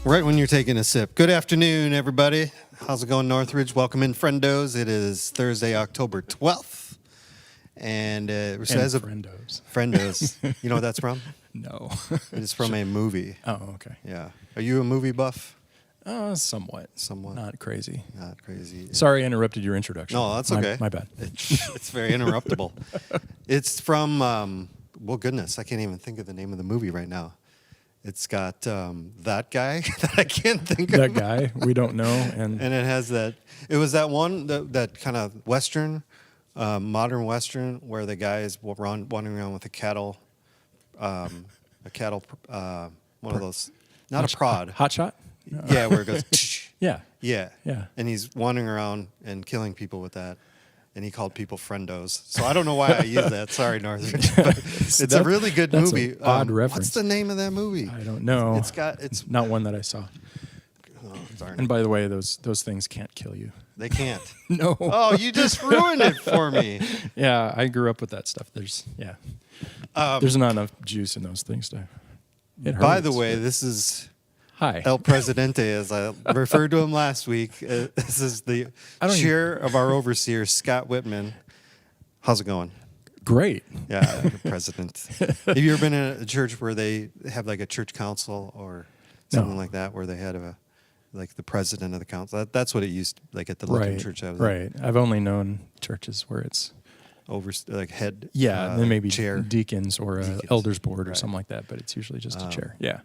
Right when you're taking a sip. Good afternoon, everybody. How's it going, Northridge? Welcome in, friendos. It is Thursday, October 12th. And it says friendos. Friendos. You know what that's from? No. It's from a movie. Oh, okay. Yeah. Are you a movie buff? Somewhat. Not crazy. Not crazy. Sorry I interrupted your introduction. No, that's okay. My bad. It's very interruptible. It's from, well, goodness, I can't even think of the name of the movie right now. It's got that guy that I can't think of. That guy we don't know. And it has that, it was that one, that kind of Western, modern Western, where the guy is wandering around with a cattle, one of those, not a prod. Hot shot? Yeah, where it goes, Yeah. Yeah. Yeah. And he's wandering around and killing people with that. And he called people friendos. So I don't know why I use that. Sorry, Northridge. But it's a really good movie. An odd reference. What's the name of that movie? I don't know. It's not one that I saw. Oh, darn. And by the way, those things can't kill you. They can't. No. Oh, you just ruined it for me. Yeah, I grew up with that stuff. There's not enough juice in those things to. It hurts. By the way, this is Hi. El Presidente, as I referred to him last week. This is the chair of our overseer, Scott Whitman. How's it going? Great. Yeah, the president. Have you ever been in a church where they have like a church council or something like that, where they had the president of the council? That's what it used to, like at the Lutheran church I was in. Right. I've only known churches where it's Over like head. Yeah, then maybe chair, deacons or elders board or something like that, but it's usually just a chair. Yeah.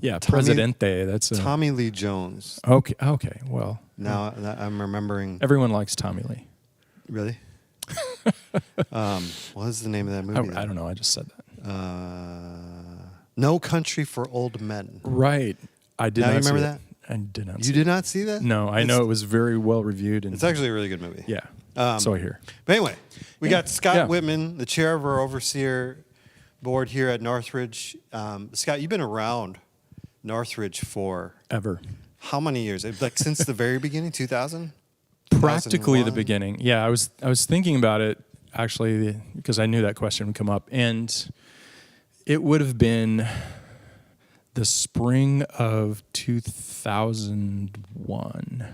Yeah, Presidente. That's Tommy Lee Jones. Okay. Well, now I'm remembering. Everyone likes Tommy Lee. Really? What is the name of that movie? I don't know. I just said that. No Country for Old Men. Right. I did. Now not you remember see that? I did not. You did not see that? No, I know it was very well reviewed. And it's actually a really good movie. Yeah. So I hear. But anyway, we got Scott Whitman, the chair of our overseer board here at Northridge. Scott, you've been around Northridge for ever. How many years? Like since the very beginning, 2000? Practically the beginning. Yeah, I was thinking about it actually because I knew that question would come up, and it would have been the spring of 2001.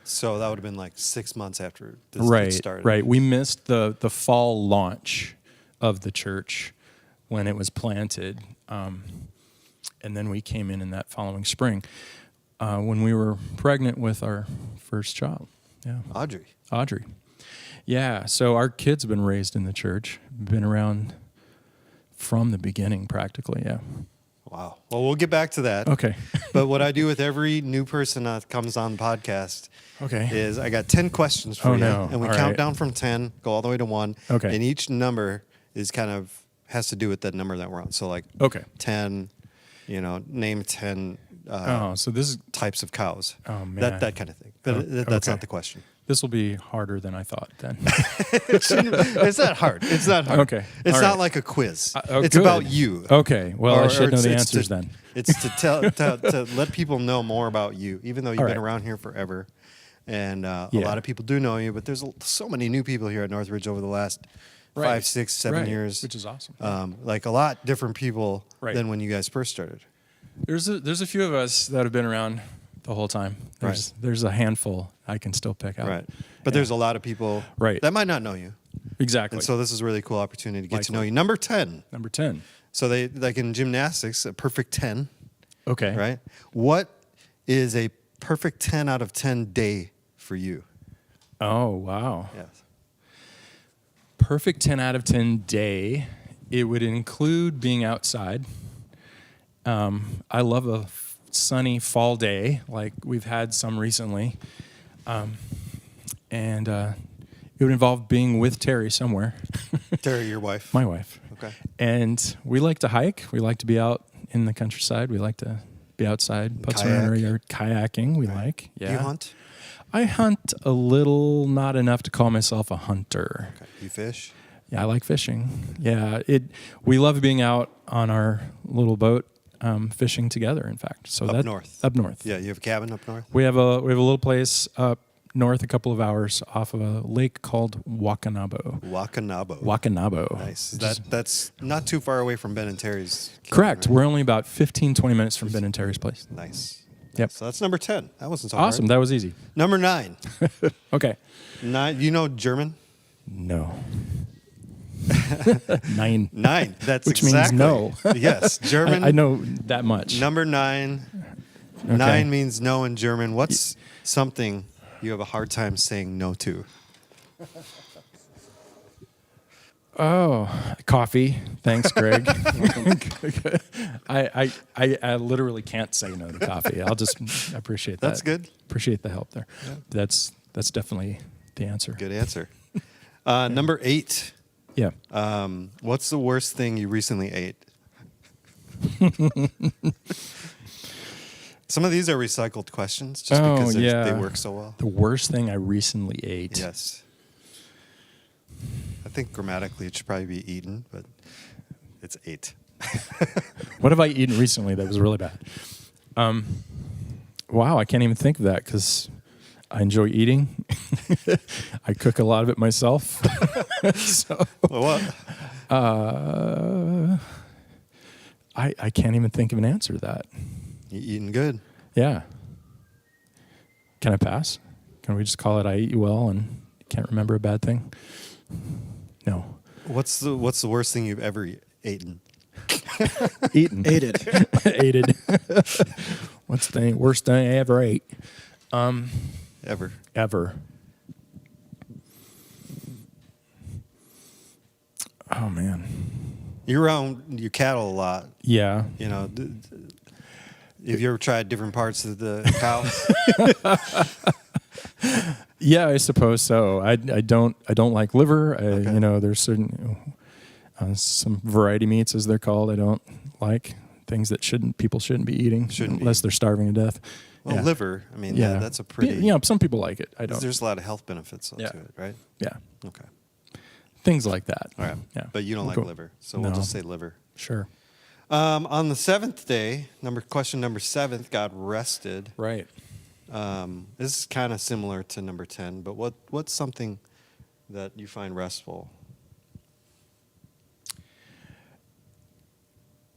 So that would have been like 6 months after this started. Right. We missed the fall launch of the church when it was planted. And then we came in that following spring when we were pregnant with our first child. Yeah, Audrey. Yeah, so our kids have been raised in the church, been around from the beginning practically, yeah. Wow. Well, we'll get back to that. Okay. But what I do with every new person that comes on the podcast is I got 10 questions for you. No. And we count down from 10, go all the way to 1. Okay. And each number is has to do with that number that we're on. So like 10, name 10 so this is types of cows. Oh, man. That kind of thing. But that's not the question. This will be harder than I thought then. It's not hard. It's not hard. Okay. It's not like a quiz. It's about you. Okay. Well, I should know the answers then. It's to let people know more about you, even though you've been around here forever. And a lot of people do know you, but there's so many new people here at Northridge over the last 5, 6, 7 years. Which is awesome. Like a lot different people than when you guys first started. There's a few of us that have been around the whole time. There's a handful I can still pick out. Right. But there's a lot of people that might not know you. Exactly. And so this is a really cool opportunity to get to know you. Number 10. So they, like in gymnastics, a perfect 10. Okay. Right? What is a perfect 10 out of 10 day for you? Oh, wow. Yes. Perfect 10 out of 10 day. It would include being outside. I love a sunny fall day, like we've had some recently. And it would involve being with Terry somewhere. Terry, your wife? My wife. Okay. And we like to hike. We like to be out in the countryside. We like to be outside, putz around our yard, kayaking. We like. Yeah. Do you hunt? I hunt a little, not enough to call myself a hunter. Okay. You fish? Yeah, I like fishing. Yeah, we love being out on our little boat. Fishing together, in fact. So up north. Up north. Yeah, you have a cabin up north? We have a little place up north a couple of hours off of a lake called Wakanabo. Wakanabo. Nice. That's not too far away from Ben and Terry's. Correct. Right? We're only about 15, 20 minutes from Ben and Terry's place. Nice. Yep. So that's number 10. That wasn't so Awesome. hard. That was easy. Number 9. Okay. 9. You know German? No. 9. 9. That's Which exactly. means no. Yes. German. I know that much. Number 9. Okay. 9 means no in German. What's something you have a hard time saying no to? Oh, coffee. Thanks, Greg. I literally can't say no to coffee. I'll just appreciate that. That's good. Appreciate the help there. Yeah. That's definitely the answer. Good answer. Number 8. Yeah. What's the worst thing you recently ate? Some of these are recycled questions just because they work so well. The worst thing I recently ate. Yes. I think grammatically it should probably be eaten, but it's 8. What have I eaten recently that was really bad? Wow, I can't even think of that because I enjoy eating. I cook a lot of it myself. So, Well, what? I can't even think of an answer to that. You eating good. Yeah. Can I pass? Can we just call it I eat you well and can't remember a bad thing? No. What's the worst thing you've ever eaten? Eaten. Aided. Aided. What's the worst thing I ever ate? Ever. Ever. Oh, man. You're around your cattle a lot. Yeah. You know, have you ever tried different parts of the cow? Yeah, I suppose so. I don't like liver. Okay. You know, there's certain some variety meats, as they're called. I don't like things that people shouldn't be eating unless they're starving to death. Well, Yeah. liver. I mean, Yeah, that's a pretty. You know, some people like it. I don't. There's a lot of health benefits Yeah. to it, right? Yeah, Okay. things like that. All right. Yeah, But you don't We'll like go- liver, so we'll No. just say liver. Sure. On the 7th day, question number 7, God rested. Right. This is kind of similar to number 10, but what's something that you find restful?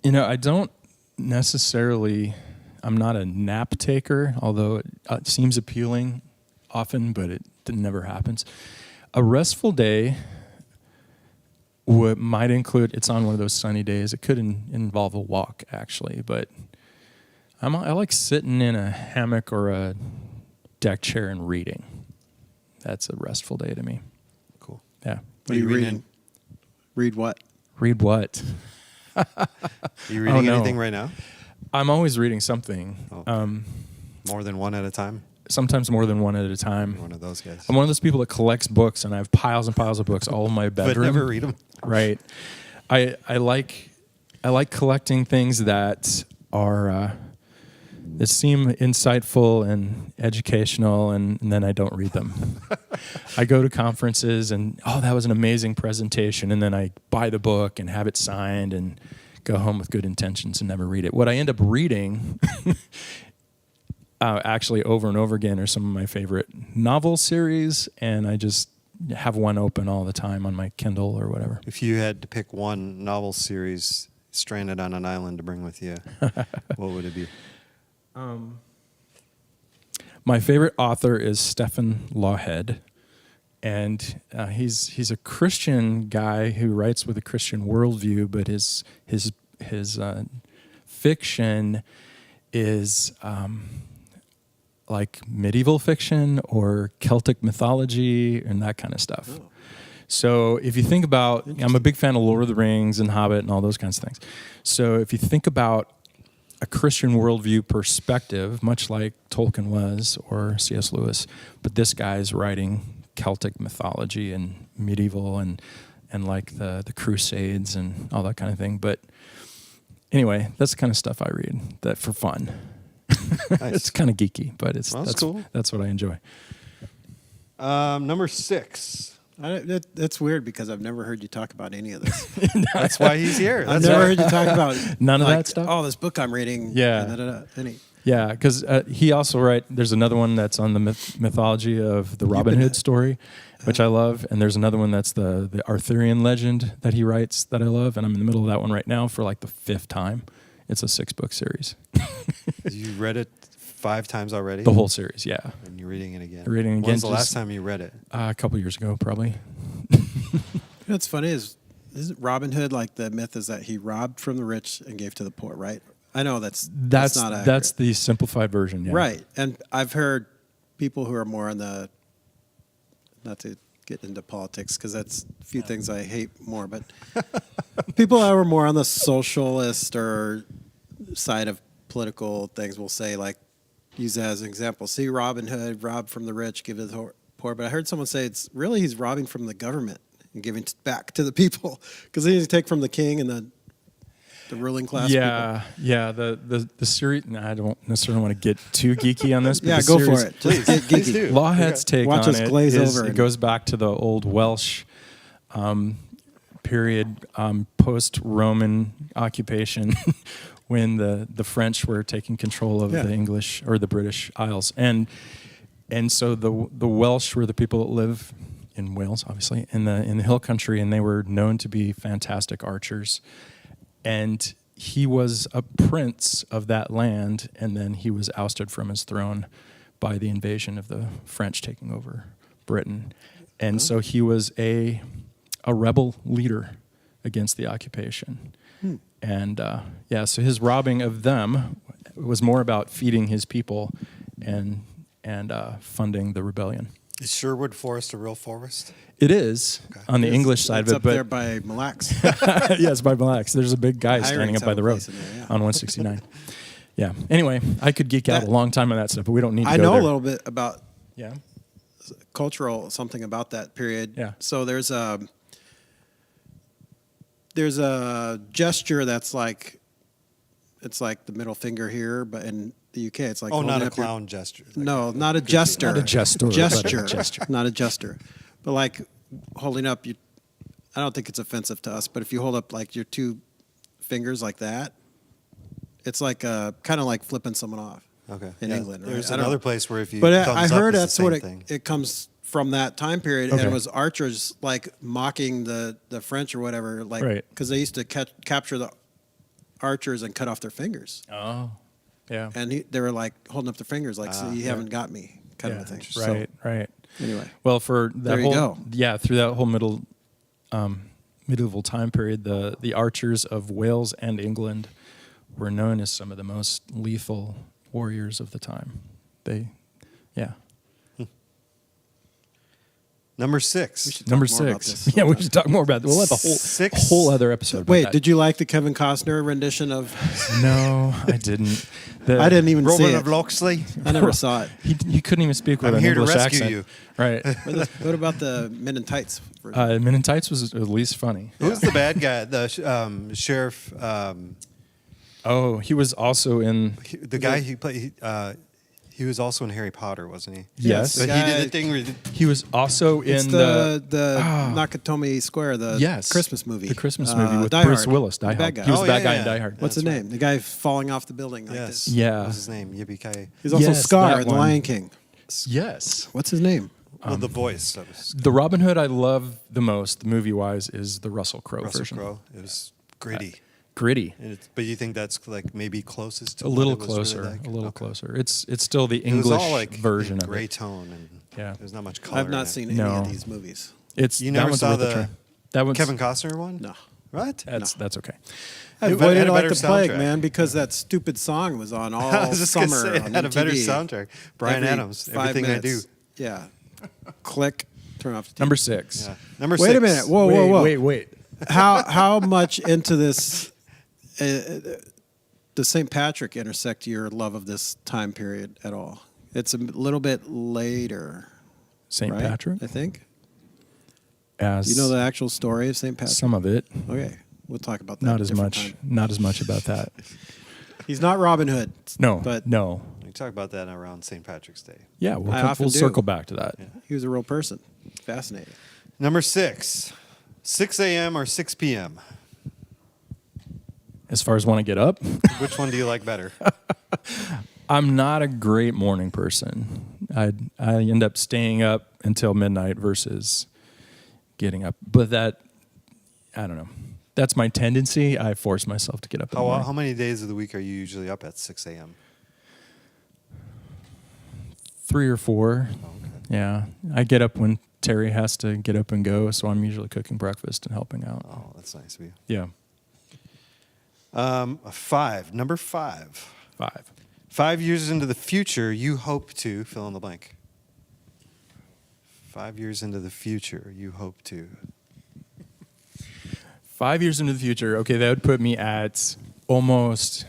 You know, I don't necessarily. I'm not a nap taker, although it seems appealing often, but it never happens. A restful day might include. It's on one of those sunny days. It could involve a walk, actually, but I like sitting in a hammock or a deck chair and reading. That's a restful day to me. Cool. Yeah. What are you reading? Read what? Read what? Are you reading no. anything right now? I'm always reading something. Oh. More than one at a time? Sometimes more than one at a time. You're one of those guys. I'm one of those people that collects books, and I have piles and piles of books all in my bedroom. But never read them. Right. I like collecting things that are that seem insightful and educational, and then I don't read them. I go to conferences and that was an amazing presentation, and then I buy the book and have it signed and go home with good intentions and never read it. What I end up reading actually over and over again are some of my favorite novel series, and I just have one open all the time on my Kindle or whatever. If you had to pick one novel series stranded on an island to bring with you, what would it be? My favorite author is Stephen Lawhead, and he's a Christian guy who writes with a Christian worldview, but his fiction is like medieval fiction or Celtic mythology and that kind of stuff. Oh. So if you think about, I'm a big fan of Lord of the Rings and Hobbit and all those kinds of things. So if you think about a Christian worldview perspective, much like Tolkien was or C.S. Lewis, but this guy's writing Celtic mythology and medieval and like the Crusades and all that kind of thing. But anyway, that's the kind of stuff I read that for fun. Nice. It's kind of geeky, but that's cool. That's what I enjoy. Number 6. That's weird because I've never heard you talk about any of this. That's why he's here. I've never heard you talk about none of that stuff. Oh, this book I'm reading. Yeah. Da, da, da, da. Yeah, because he also there's another one that's on the mythology of the Robin Hood story, which I love, and there's another one that's the Arthurian legend that he writes that I love, and I'm in the middle of that one right now for like the 5th time. It's a 6-book series. You read it 5 times already? The whole series, yeah. And you're reading it again? Reading it again. When was the last time you read it? A couple years ago, probably. You know what's funny is isn't Robin Hood like the myth is that he robbed from the rich and gave to the poor, right? I know that's not accurate. That's the simplified version, yeah. Right. And I've heard people who are more on the, not to get into politics because that's a few things I hate more, but people who are more on the socialist or side of political things will say, like, use that as an example. See, Robin Hood robbed from the rich, give to the poor. But I heard someone say it's really he's robbing from the government and giving back to the people because he needs to take from the king and the ruling class. Yeah, people. yeah. The series. I don't necessarily want to get too geeky on this. But Yeah, the go series, for it. Just get Please geeky. do. Lawhead's take Watch on us it glaze is over it and- goes back to the old Welsh period, post-Roman occupation, when the French were taking control of Yeah. the English or the British Isles, and so the Welsh were the people that live in Wales, obviously, in the hill country, and they were known to be fantastic archers. And he was a prince of that land, and then he was ousted from his throne by the invasion of the French taking over Britain. And so he was a rebel leader against the occupation. And so his robbing of them was more about feeding his people and funding the rebellion. Is Sherwood Forest a real forest? It is on the English side It's of it, up but there by Mille Lacs. yes, by Mille Lacs. There's a big guy standing up by the road place in there, yeah. on 169. Yeah. Anyway, I could geek out That- a long time on that stuff, but we don't need to I go know there. a little bit about Yeah. cultural something about that period. Yeah. So there's a gesture that's like it's like the middle finger here, but in the UK it's like Oh, not holding a up your- clown gesture. No, not a jester. Not a jester, but a Gesture. gesture. Not a jester. But like holding up you I don't think it's offensive to us, but if you hold up like your 2 fingers like that, it's like kind of like flipping someone off. Okay. In Yeah, England, right? There's I don't another know. place where if you But thumbs I up heard is the that's what same thing. it comes from that time period, Okay. and it was archers like mocking the French or whatever, like Right. because they used to capture the archers and cut off their fingers, Oh. Yeah. and they were like holding up their fingers, like, "So you yeah. haven't got me," kind of a thing. Right, right. So, anyway, Well, for that There you whole go. yeah, through that whole medieval time period, the archers of Wales and England were known as some of the most lethal warriors of the time. Yeah. Number We 6. should Number talk more about 6. this Yeah, we sometime. should talk more about that. We'll have a Six. whole other episode about Wait, that. did you like the Kevin Costner rendition of? No, I didn't. I didn't even see Roman it. of Locksley. I never saw it. He couldn't even speak with I'm an here to English rescue accent. you. Right. What about the Men in Tights version? Men in Tights was at least funny. Who's the bad guy? The sheriff. Oh, he was also in. The guy who played. He was also in Harry Potter, wasn't he? Yes. But The he guy- did the thing where He was also It's in the Ah. Nakatomi Square, the Yes. Christmas movie. The Christmas movie with Die Bruce Hard. Willis, Die The bad Hard. guy. He was Oh, the bad yeah, guy yeah. in Die Hard. What's his That's name? The guy falling off the building like yes. this. Yeah. What's his name? Yippee-ki. He's also Yes, Scar that in The one. Lion King. Yes. What's his name? Well, the voice. That was The Robin Hood I love the most, movie-wise, is the Russell Crowe Russell version. Crowe. It was gritty. Gritty. But you think that's like maybe closest to A what little it was really closer. like? A little Okay. closer. It's still the It was English all like version in of gray it. tone and Yeah. there's not much color. I've in not it. seen any No. of these movies. It's You that never one's saw worth a the try. That one's Kevin Costner one? No. What? That's okay. I It avoided had a it like better the plague, soundtrack. man, because that stupid song was on all I was just gonna summer say it on had a better MTV. soundtrack. Brian Every Adams. 5 Everything I do. minutes. Yeah. Click. Turn off the TV. Number 6. Yeah. Number Wait 6. a minute. Whoa. Wait. How much into this does St. Patrick intersect your love of this time period at all? It's a little bit later. St. right? Patrick? I think. As You know the actual story of St. Patrick? some of it. Okay. We'll talk about that. Not at a as different much. time. Not as much about that. He's not Robin Hood. No. But no. We talk about that around St. Patrick's Day. Yeah, I often we'll do. circle back to that. he was a real person. Fascinating. Number 6. 6 a.m. or 6 p.m.? As far as want to get up, Which one do you like better? I'm not a great morning person. I end up staying up until midnight versus getting up. But I don't know. That's my tendency. I force myself to get up in the morning. How many days of the week are you usually up at 6 a.m.? 3 or 4. Oh, okay. Yeah. I get up when Terry has to get up and go, so I'm usually cooking breakfast and helping out. Oh, that's nice of you. Yeah. 5. Number 5. 5. 5 years into the future, you hope to fill in the blank. 5 years into the future, you hope to. 5 years into the future, okay, that would put me at almost.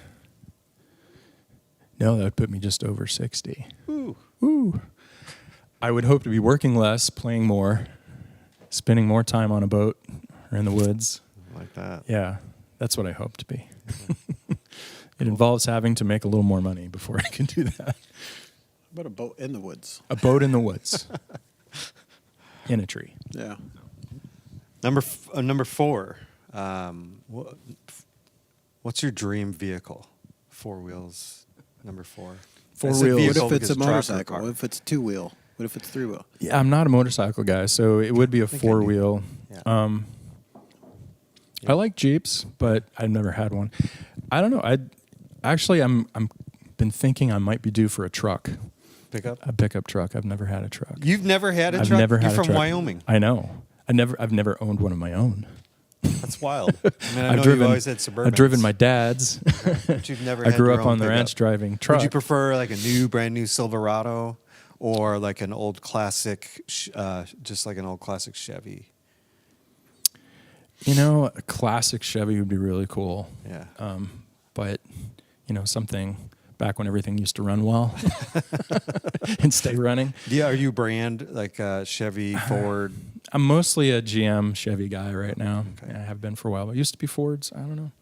No, that would put me just over 60. Ooh. Ooh. I would hope to be working less, playing more, spending more time on a boat or in the woods. Like that. Yeah, that's what I hope to be. It involves having to make a little more money before I can do that. How about a boat in the woods? A boat in the woods. In a tree. Yeah. Number 4. What's your dream vehicle? 4 wheels. Number 4. Four I said wheels. vehicle What if it's a because truck or motorcycle? car. What if it's 2-wheel? What if it's 3-wheel? Yeah, I'm not a motorcycle guy, so it would be a think I do. 4-wheel. Yeah. I like Jeeps, but I've never had one. I don't know. I'm been thinking I might be due for a truck, Pickup? a pickup truck. I've never had a truck. You've never had a I've truck? never had You're a from truck. Wyoming. I know. I've never owned one of my own. That's wild. I mean, I I've know driven. you've always had Suburbans. I've driven my dad's. But you've never I had grew your up own on the pickup. ranch driving truck. Would you prefer like a brand new Silverado or like an old classic, just like an old classic Chevy? A classic Chevy would be really cool. Yeah. But something back when everything used to run well and stay running. Yeah, are you brand like Chevy, Ford? I'm mostly a GM Chevy guy right now. Okay. I have been for a while. It used to be Fords. I don't know.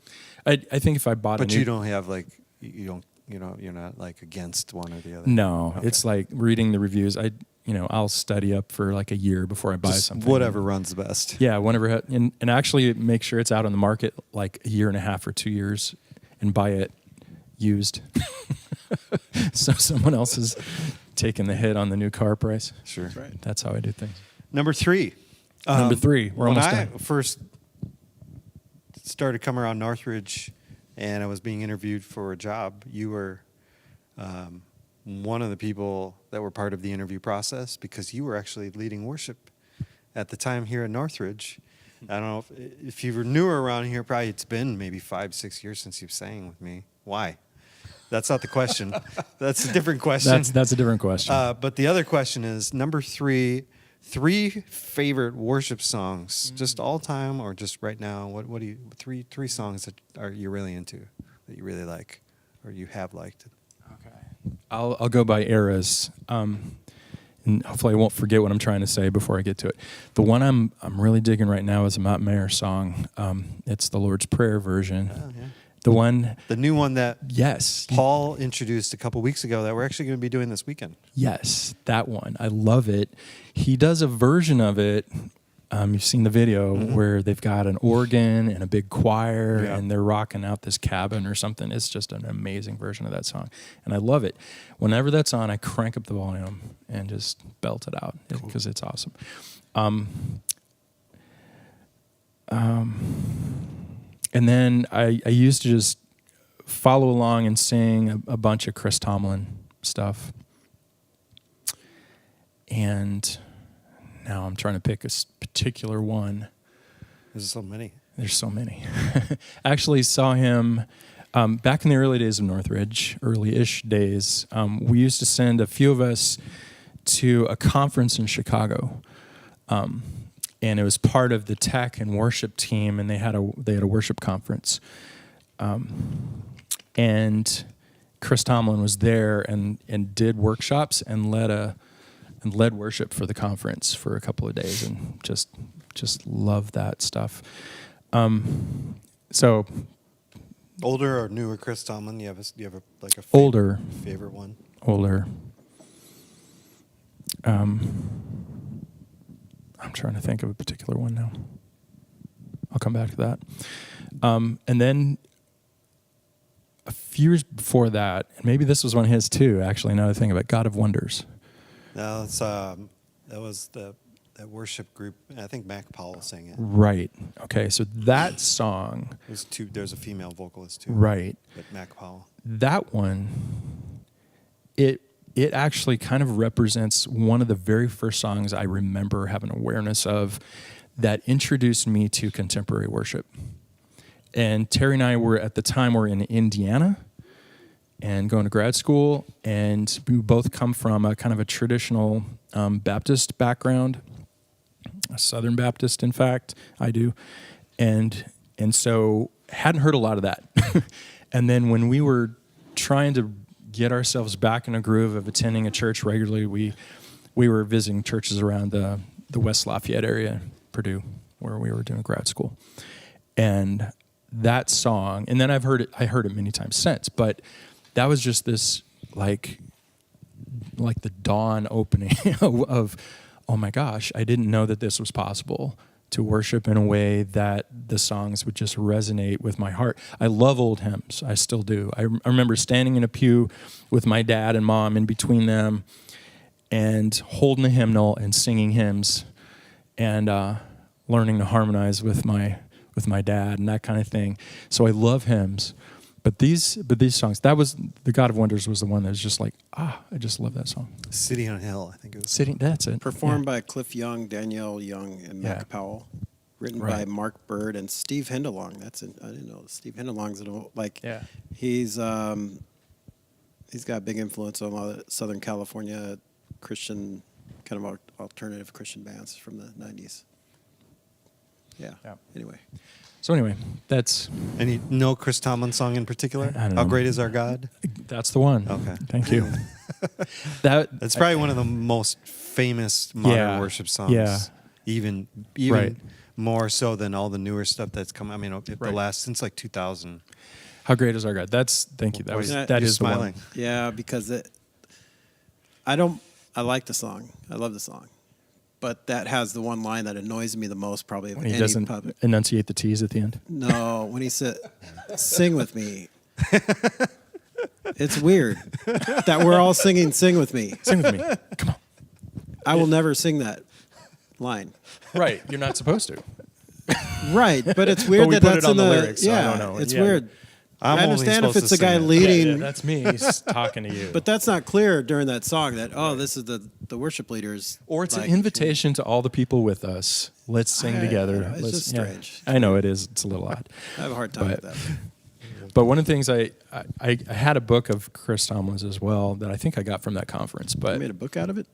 I think if I bought But a new, you don't have like you're not like against one or the other. No, Okay. it's like reading the reviews. I'll study up for like a year before I buy Just something. whatever runs the best. Yeah, whenever and actually make sure it's out on the market like a year and a half or 2 years, and buy it used. So someone else is taking the hit on the new car price. Sure. That's right. That's how I do things. Number 3. Number 3. We're when almost I done. first started coming around Northridge and I was being interviewed for a job, you were one of the people that were part of the interview process because you were actually leading worship at the time here in Northridge. I don't know if you were newer around here, probably it's been maybe 5-6 years since you've sang with me. Why? That's not the question. That's a different question. That's a different question. But the other question is number 3 favorite worship songs, just all time or just right now. What do you three songs that are you really into, that you really like, or you have liked? Okay. I'll go by eras, and hopefully I won't forget what I'm trying to say before I get to it. The one I'm really digging right now is a Matt Mayer song. It's the Lord's Prayer version. Oh, yeah. The new one that yes, Paul introduced a couple weeks ago that we're actually going to be doing this weekend. yes, that one. I love it. He does a version of it. You've seen the video where they've got an organ and a big choir, Yeah. and they're rocking out this cabin or something. It's just an amazing version of that song, and I love it. Whenever that's on, I crank up the volume and just belt it out because it's awesome. And then I used to just follow along and sing a bunch of Chris Tomlin stuff. And now I'm trying to pick a particular one. There's so many. There's so many. Actually saw him back in the early days of Northridge, early-ish days. We used to send a few of us to a conference in Chicago. And it was part of the tech and worship team, and they had a worship conference. And Chris Tomlin was there and did workshops and led worship for the conference for a couple of days, and just love that stuff. So Older or newer Chris Tomlin? Do you have a older, favorite one? older. I'm trying to think of a particular one now. I'll come back to that. And then few years before that, and maybe this was one of his too, actually, another thing about God of Wonders. No, it's that was that worship group. I think Mac Powell sang it. Right. Okay, so that song, There's a female vocalist too. right, But Mac Powell. that one, it actually kind of represents one of the very first songs I remember having awareness of that introduced me to contemporary worship. And Terry and I were, at the time, were in Indiana and going to grad school, and we both come from a kind of a traditional Baptist background, a Southern Baptist, in fact, I do. And so hadn't heard a lot of that. And then when we were trying to get ourselves back in a groove of attending a church regularly, we were visiting churches around the West Lafayette area, Purdue, where we were doing grad school. And that song, and then I heard it many times since, but that was just this like the dawn opening of, oh my gosh, I didn't know that this was possible, to worship in a way that the songs would just resonate with my heart. I love old hymns. I still do. I remember standing in a pew with my dad and mom in between them and holding a hymnal and singing hymns and learning to harmonize with my dad and that kind of thing. So I love hymns. But these songs, that was, the God of Wonders was the one that was just like, I just love that song. City on a Hill, I think it was. That's it. Performed by Cliff Young, Danielle Young, and Mac Yeah. Powell. Written by Right. Mark Bird and Steve Hindalong. I didn't know Steve Hindalong's Yeah. he's got a big influence on a lot of Southern California Christian, kind of alternative Christian bands from the 90s. Yeah. Anyway. So anyway, that's No Chris Tomlin song in particular? I don't How know. Great Is Our God? the one. Okay. Thank you. That's probably one of the most famous modern Yeah. worship songs. Yeah. Even Right. more so than all the newer stuff that's come. I mean, Right. since like 2000. How great is our God? Thank you. Boy, That you're is the smiling. one. Yeah, because I like the song. I love the song. But that has the one line that annoys me the most, probably, of When he any doesn't public. enunciate the T's at the end. No, when he said, "Sing with me." It's weird that we're all singing "Sing with me." Sing with me. Come on. I will never sing that line. Right. You're not supposed to. Right, but it's weird we that put that's it on in the the lyrics, so I Yeah, don't know. it's Yeah. weird. I'm I only understand if supposed it's to a guy sing it. leading, Yeah, that's me. He's talking to you. but that's not clear during that song. That this is the worship leaders. Or it's like, an invitation to all the people with us. Let's sing together. it's just strange. I know it is. It's a little odd. I have a hard time with But- that. But one of the things I had a book of Chris Tomlin's as well that I think I got from that conference. I But made a book out of it.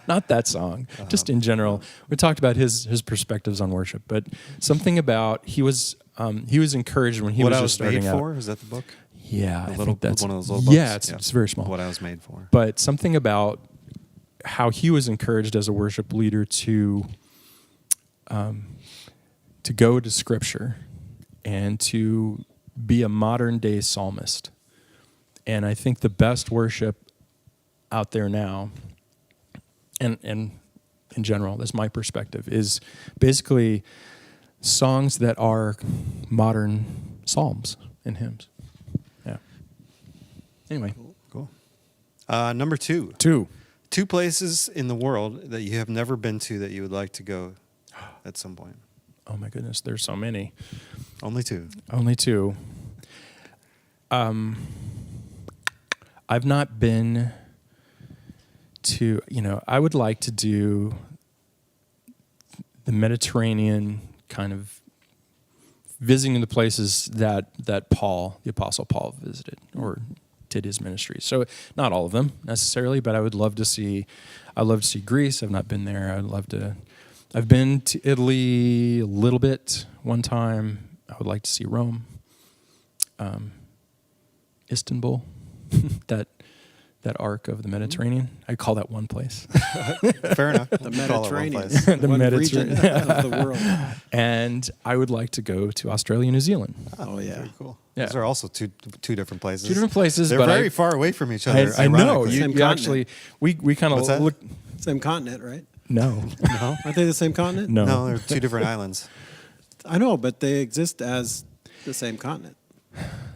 not that song, just in general. We talked about his perspectives on worship, but something about he was encouraged when he What was I just Was Made starting out. For? Is that the book? Yeah, I Little- think that's one of those little books? Yeah, it's very small. What I Was Made For. But something about how he was encouraged as a worship leader to go to Scripture and to be a modern day psalmist. And I think the best worship out there now, and in general, that's my perspective, is basically songs that are modern psalms and hymns. Yeah. Anyway, Cool. Number 2. 2. 2 places in the world that you have never been to that you would like to go at some point. Oh my goodness, there's so many. Only 2. Only 2. I've not been to, I would like to do the Mediterranean, kind of visiting the places that Paul, the Apostle Paul, visited or did his ministry. So not all of them necessarily, but I would love to see. I'd love to see Greece. I've not been there. I've been to Italy a little bit one time. I would like to see Rome, Istanbul, that arc of the Mediterranean. I call that one place. Fair enough. The We'll call it one Mediterranean, place. The one Mediterranean. region of the world. And I would like to go to Australia and New Zealand. Oh yeah. Very cool. Yeah. Those are also two different places. 2 different places, They're but very far away from each other. I know. ironically. Same You actually, we kind What's that? of look. Same continent, right? No, No, Aren't they the same continent? no. no, they're 2 different islands. I know, but they exist as the same continent.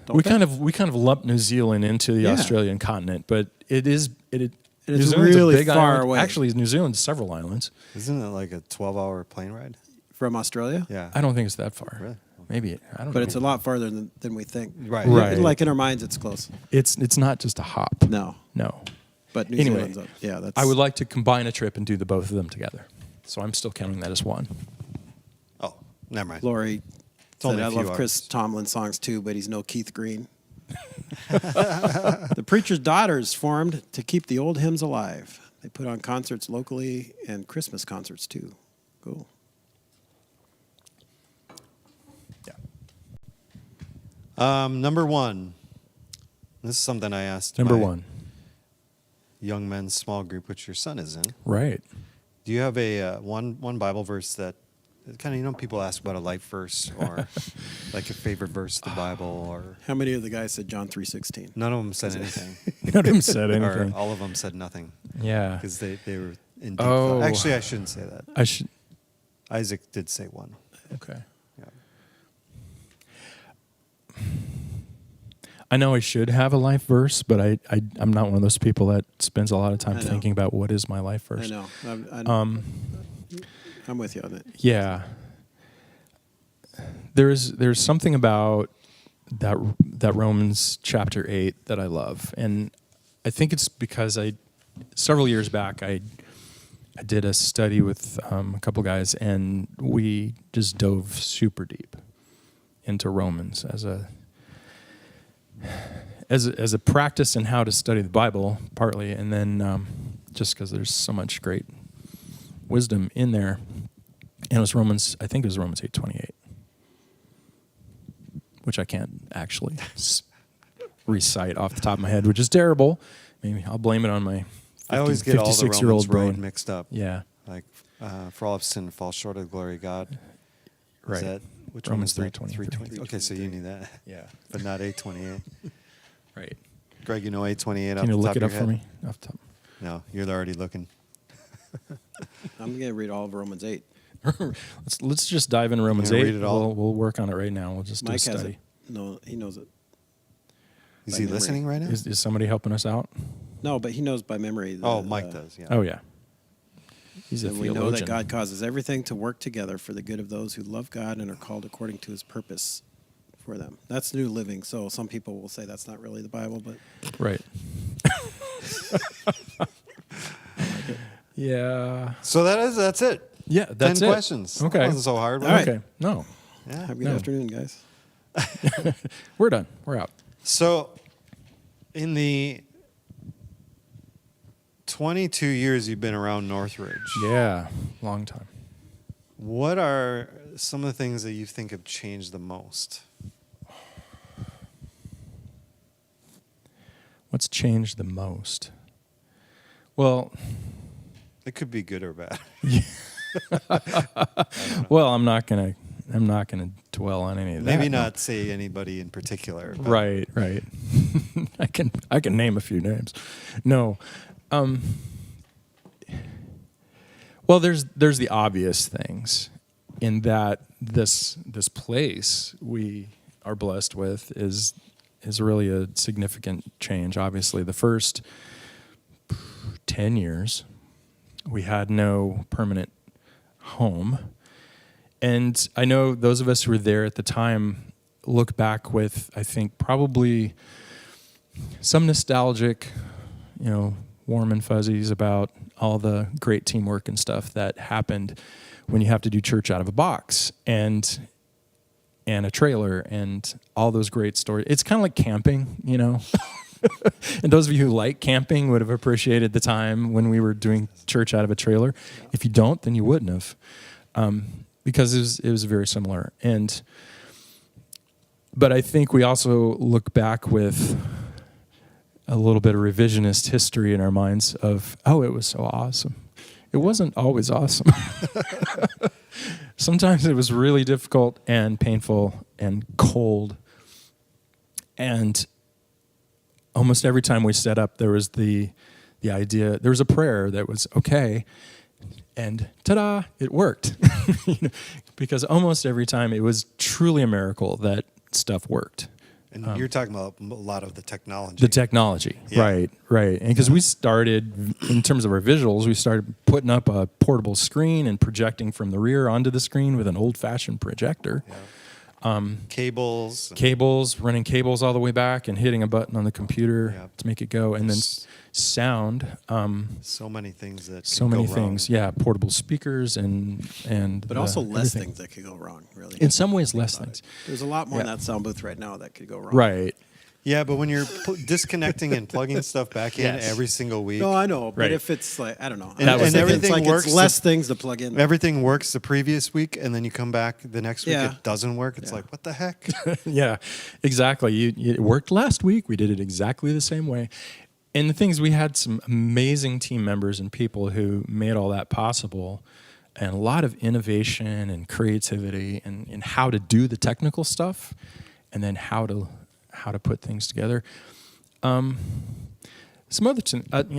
don't We they? kind of lump New Zealand into the Yeah. Australian continent, but it is New is Zealand's really a big far island. away. Actually, New Zealand's several islands. Isn't it like a 12-hour plane ride? From Australia. Yeah. I don't think it's that far. Really? Maybe I don't know. But it's a lot farther than we think. Right. Right. Like in our minds, it's close. It's not just a hop. No, No. but New Anyway, Zealand's up. Yeah, that's. I would like to combine a trip and do the both of them together. So I'm still counting that as one. Oh, never mind. Lori said, only a I few love Chris hours. Tomlin songs too, but he's no Keith Green. The Preacher's Daughters formed to keep the old hymns alive. They put on concerts locally and Christmas concerts too. Cool. Yeah. Number one. This is something I asked Number my one. young men's small group, which your son is in. Right. Do you have a one Bible verse that kind of, people ask about a life verse or like a favorite verse of the Bible, or How many of the guys said John 3:16? none of them said anything, None of them said or anything. all of them said nothing Yeah. because they were in deep Oh. thought. Actually, I shouldn't say that. I should. Isaac did say one. Okay. Yeah. I know I should have a life verse, but I'm not one of those people that spends a lot of time I know. thinking about what is my life verse. I know. I'm with you on it. Yeah. There's something about that Romans chapter 8 that I love, and I think it's because several years back I did a study with a couple guys, and we just dove super deep into Romans as a practice in how to study the Bible, partly, and then just because there's so much great wisdom in there. And I think it was Romans 8:28, which I can't actually recite off the top of my head, which is terrible. Maybe I'll blame it on my I always get all the 56-year-old Romans road brain. mixed up. Yeah, Like, for all of sin fall short of the glory of God. right. Is that, which Romans one is that? 3:23. Okay, so you knew that, Yeah, but not 8:28. right. Greg, you know 8:28 off Can you the look top it of up your for head? me? Off the top. No, you're already looking. I'm going to read all of Romans 8. let's just dive into Romans gonna 8. read it all? We'll work on it right now. We'll just do a Mike has it. study. No, he knows it. Is By he memory. listening right now? Is somebody helping us out? No, but he knows by memory. Mike does, yeah. Oh yeah. He's a And we know theologian. that God causes everything to work together for the good of those who love God and are called according to his purpose for them. That's New Living. So some people will say that's not really the Bible, but Right. Yeah. So that's it. Yeah, that's 10 it. questions. Okay. That wasn't so hard. was All it? right. Okay. No. Yeah. have a good No. afternoon, guys. We're done. We're out. So, in the 22 years you've been around Northridge, Yeah. Long time. what are some of the things that you think have changed the most? What's changed the most? Well, It could be good or bad. I'm not gonna dwell on any of that. Maybe No. not say anybody in particular. but- Right. I can name a few names. No. Well, there's the obvious things in that this place we are blessed with is really a significant change. Obviously, the first 10 years we had no permanent home. And I know those of us who were there at the time look back with, I think, probably some nostalgic, warm and fuzzies about all the great teamwork and stuff that happened when you have to do church out of a box and a trailer and all those great stories. It's kind of like camping, And those of you who like camping would have appreciated the time when we were doing church out of a trailer. If you don't, then you wouldn't have. Because it was very similar. But I think we also look back with a little bit of revisionist history in our minds of, it was so awesome. It wasn't always awesome. Sometimes it was really difficult and painful and cold. And almost every time we set up, there was the idea, there was a prayer that was okay. And ta-da, it worked. Because almost every time it was truly a miracle that stuff worked. And you're talking about a lot of the technology. The technology, Yeah. right. And because we started, in terms of our visuals, we started putting up a portable screen and projecting from the rear onto the screen with an old-fashioned projector. Yeah. Cables, running cables all the way back and hitting a button on the computer Yep. to make it go. And then sound. So many things that So can many go things. wrong. Yeah, portable speakers and But also less everything. things that could go wrong, really. In some ways, less things. There's a lot more in Yeah. that sound booth right now that could go wrong. Right. Yeah, but when you're disconnecting and plugging stuff back in Yes. every single week, No, I know, but Right. if it's like, I don't know. And- I and think everything it's like works it's less things to plug in. everything works the previous week, and then you come back the next week, Yeah. it doesn't work. It's Yeah. like, what the heck? Yeah, exactly. It worked last week. We did it exactly the same way. And the things, we had some amazing team members and people who made all that possible, and a lot of innovation and creativity and how to do the technical stuff, and then how to put things together. Some other,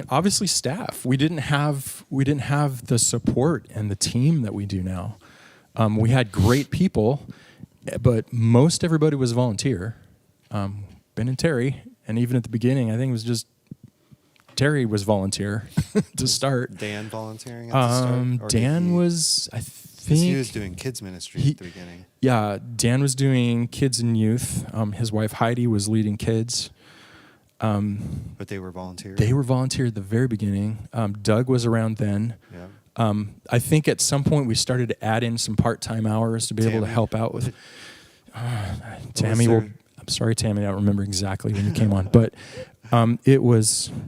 obviously staff. We didn't have the support and the team that we do now. We had great people, but most everybody was volunteer. Ben and Terry, and even at the beginning, I think it was just Terry was volunteer to start. Dan volunteering at the start? Or did Dan he- was, I 'cause think, he was doing kids ministry at the beginning. yeah, Dan was doing kids and youth. His wife Heidi was leading kids. But they were volunteers. They were volunteer at the very beginning. Doug was around then. Yeah. I think at some point we started to add in some part-time hours to be able to Tammy. help out with. Tammy there? will. I'm sorry, Tammy. I don't remember exactly when you came on, but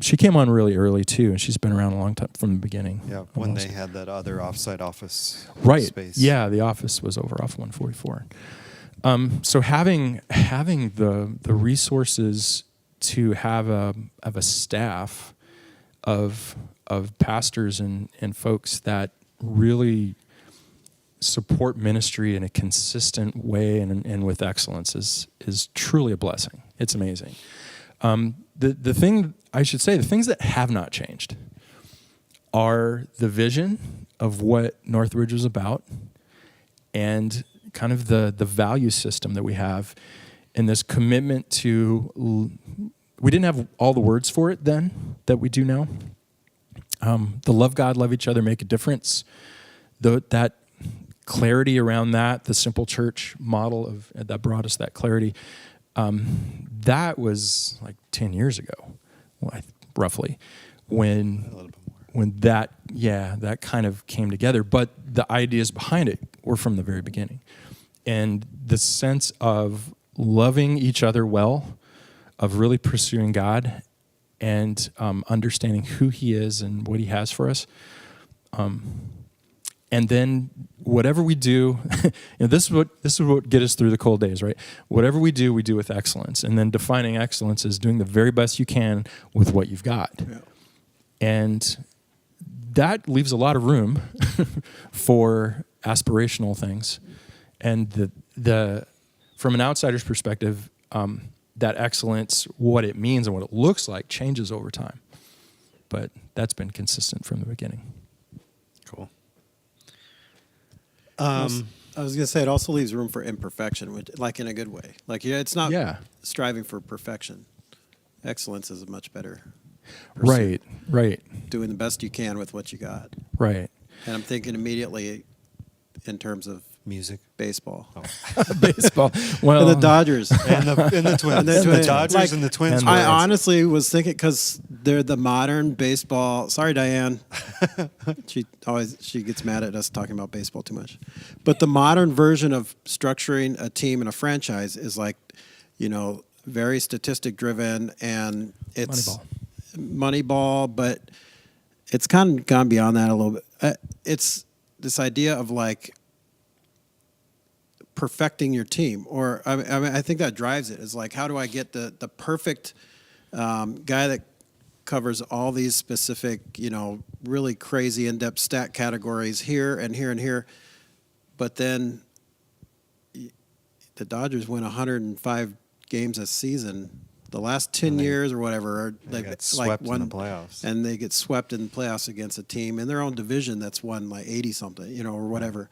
she came on really early too, and she's been around a long time from the beginning. Yeah, when almost. they had that other offsite office Right. space. Yeah, the office was over off 144. So having the resources to have a staff of pastors and folks that really support ministry in a consistent way and with excellence is truly a blessing. It's amazing. The thing I should say, the things that have not changed are the vision of what Northridge is about and kind of the value system that we have and this commitment to, we didn't have all the words for it then that we do now. The love God, love each other, make a difference. That clarity around that, the simple church model that brought us that clarity, that was like 10 years ago, roughly, A little bit more. when that kind of came together. But the ideas behind it were from the very beginning. And the sense of loving each other well, of really pursuing God and understanding who he is and what he has for us. And then whatever we do, this is what get us through the cold days, right? Whatever we do with excellence. And then defining excellence is doing the very best you can with what you've got. Yeah. And that leaves a lot of room for aspirational things. And the from an outsider's perspective, that excellence, what it means and what it looks like, changes over time. But that's been consistent from the beginning. Cool. I was going to say it also leaves room for imperfection, like in a good way. Like it's not striving for perfection. Excellence is a much better pursuit. Right. Doing the best you can with what you got. Right. And I'm thinking immediately in terms of Music. baseball. Baseball. Well, And the Dodgers. And the Twins. And the Twins. The Dodgers Like, and the Twins. and were- I honestly was thinking because they're the modern baseball. Sorry, Diane. She gets mad at us talking about baseball too much. But the modern version of structuring a team and a franchise is like, very statistic driven, and it's Moneyball, but it's kind of gone beyond that a little bit. It's this idea of like perfecting your team, or I mean, I think that drives it. Is like, how do I get the perfect guy that covers all these specific, really crazy in-depth stat categories here and here and here, but then the Dodgers win 105 games a season. The last 10 years or whatever, They got swept in the playoffs. and they get swept in the playoffs against a team in their own division that's won like 80 something, or whatever.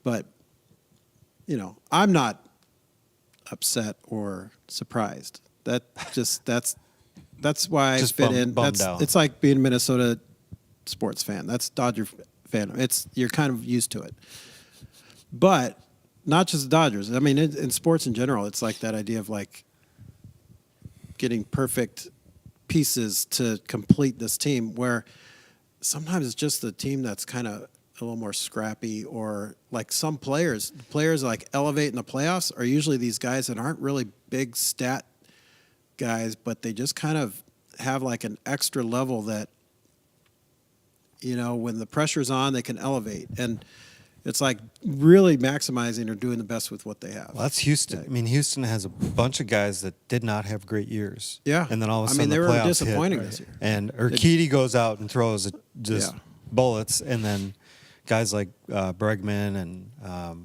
But I'm not upset or surprised. That's why I Just fit bummed- in. bummed out. It's like being a Minnesota sports fan. That's Dodger fan. You're kind of used to it. But not just the Dodgers. I mean, in sports in general, it's like that idea of like getting perfect pieces to complete this team, where sometimes it's just the team that's kind of a little more scrappy, or like some players like elevate in the playoffs are usually these guys that aren't really big stat guys, but they just kind of have like an extra level that, when the pressure's on, they can elevate. And it's like really maximizing or doing the best with what they have. Well, that's Houston. I mean, Houston has a bunch of guys that did not have great years. Yeah. And then all of a sudden they the were playoffs disappointing hit, this year. and Urquidy goes out and throws just Yeah. bullets, and then guys like Bregman and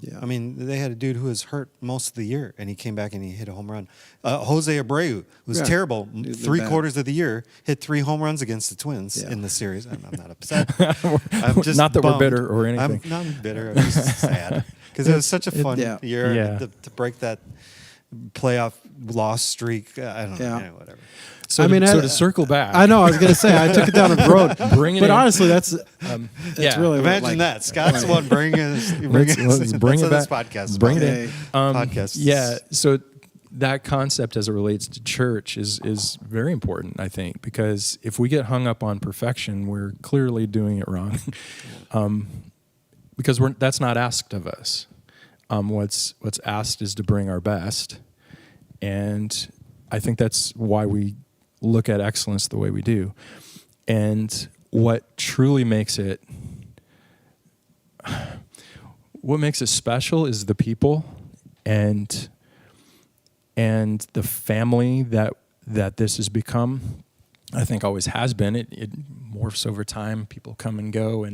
Yeah. I mean, they had a dude who was hurt most of the year, and he came back and he hit a home run. Jose Abreu was Yeah. terrible. He's been 3 bad. quarters of the year, hit 3 home runs against the Twins Yeah. in the series. I'm not upset. I'm just Not that we're bummed. bitter or anything. I'm not bitter. I'm just sad because it was such a fun yeah. year Yeah. to break that playoff loss streak. I don't know. Yeah. Yeah, whatever. So, I mean, to circle back, I know. I was going to say I took it down the road, Bring it but in. honestly, it's yeah. really Imagine like, that. Scott's the one bringing us. Let's bring it That's back. what this podcast is Bring about. it in. Podcast. Yeah. So that concept as it relates to church is very important, I think, because if we get hung up on perfection, we're clearly doing it wrong. Because that's not asked of us. What's asked is to bring our best, and I think that's why we look at excellence the way we do. And what truly makes it special is the people and the family that this has become. I think always has been. It morphs over time. People come and go,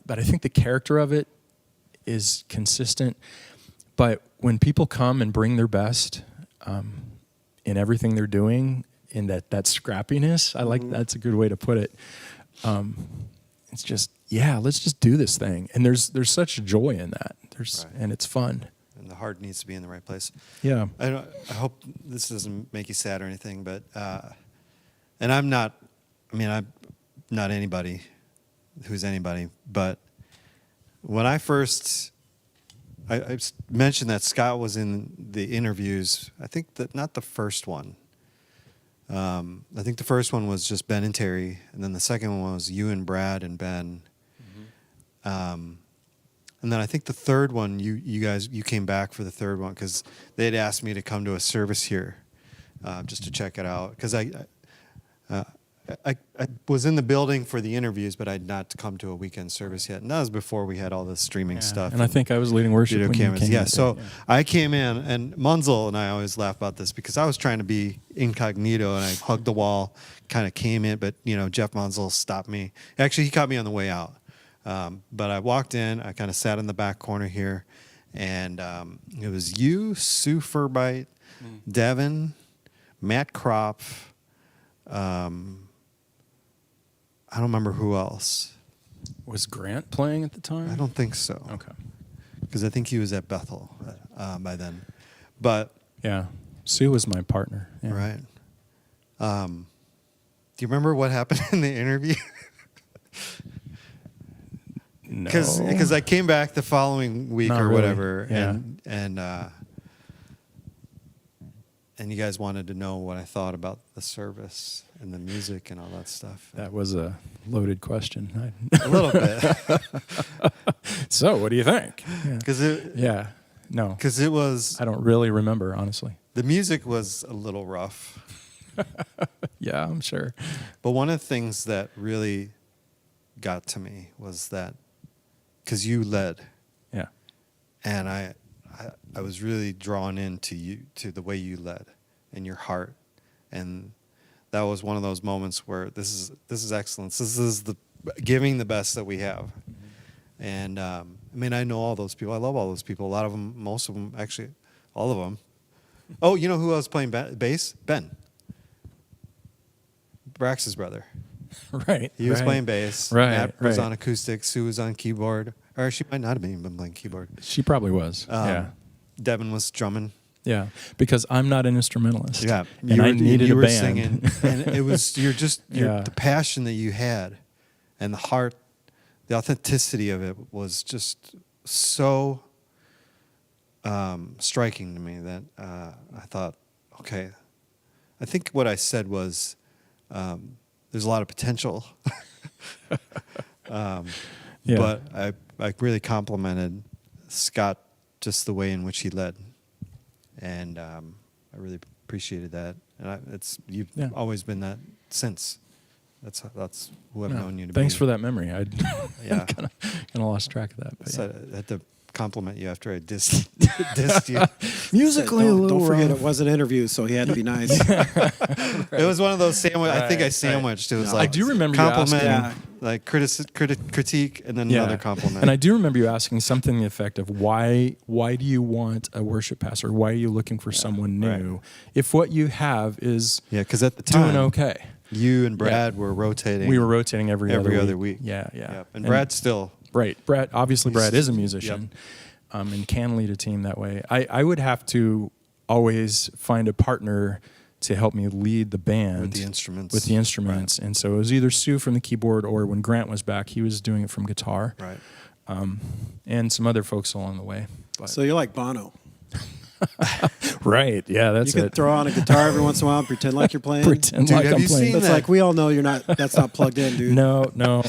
but I think the character of it is consistent. But when people come and bring their best in everything they're doing, in that scrappiness, I like that's a good way to put it. It's just, let's just do this thing, and there's such joy in that. And it's fun. And the heart needs to be in the right place. Yeah. I hope this doesn't make you sad or anything, but and I'm not anybody who's anybody, but when I first I mentioned that Scott was in the interviews. I think that not the first one. I think the first one was just Ben and Terry, and then the second one was you and Brad and Ben. And then I think the third one, you guys came back for the third one because they had asked me to come to a service here, just to check it out. Because I was in the building for the interviews, but I'd not come to a weekend service yet. And that was before we had all the streaming stuff. And I think I was leading worship video when cameras. you came. Yeah, that day. so I came in, and Munzel and I always laugh about this because I was trying to be incognito, and I hugged the wall, kind of came in, but Jeff Munzel stopped me. Actually, he caught me on the way out. But I walked in, I kind of sat in the back corner here, and it was you, Sue Furbite, Devin, Matt Kropf, I don't remember who else. Was Grant playing at the time? I don't think so. Okay. Because I think he was at Bethel by then. But Yeah. Sue was my partner. Yeah. right. Do you remember what happened in the interview? No. Because I came back the following week Not or really. whatever, Yeah. and you guys wanted to know what I thought about the service and the music and all that stuff. That was a loaded question. A little bit, So, what do you think? because No. it was I don't really remember, honestly. the music was a little rough. Yeah, I'm sure. But one of the things that really got to me was that because you led, Yeah. and I was really drawn into you, to the way you led and your heart, and that was one of those moments where this is excellence. This is the giving the best that we have. And I mean, I know all those people. I love all those people. A lot of them, most of them, actually, all of them. Oh, you know who else playing bass? Ben. Brax's brother. Right. He was right. playing bass. Right, Matt was right. on acoustic. Sue was on keyboard. Or she might not have been playing keyboard. She probably was. Yeah. Devin was drumming. Yeah, because I'm not an instrumentalist. Yeah, and I needed you a were band. singing, and it was Yeah. the passion that you had, and the heart, the authenticity of it was just so striking to me that I thought, okay, I think what I said was, there's a lot of potential, Yeah. but I really complimented Scott just the way in which he led, and I really appreciated that. And you've Yeah. always been that since. That's who I've No, known you to be. thanks for that memory. I Yeah. kind of lost track of that. But So yeah. I had to compliment you after I dissed you. Musically, a Don't, little don't forget rough. it was an interview, so he had to be nice. It was one of those sandwich. I think I Right, sandwiched. It was No. like I do remember you compliment, asking- like critique, and then Yeah. another compliment. And I do remember you asking something to the effect of why do you want a worship pastor? Why are you looking for someone new? right. If what you have is yeah, because at the time, doing okay. you and Brad were rotating. We were rotating every other week. Yeah, yeah. Yep. And Brad's still. Right. Brad He's- is a musician, and can lead a team that way. I would have to always find a partner to help me lead the band With the instruments. And so it was either Stu from the keyboard, or when Grant was back, he was doing it from guitar, Right. and some other folks along the way. But, So you're like Bono. right. Yeah, that's You can it. throw on a guitar every once in a while and pretend like you're playing. Pretend Dude, like have I'm you playing. seen That's that? like we all know that's not plugged in, dude. No.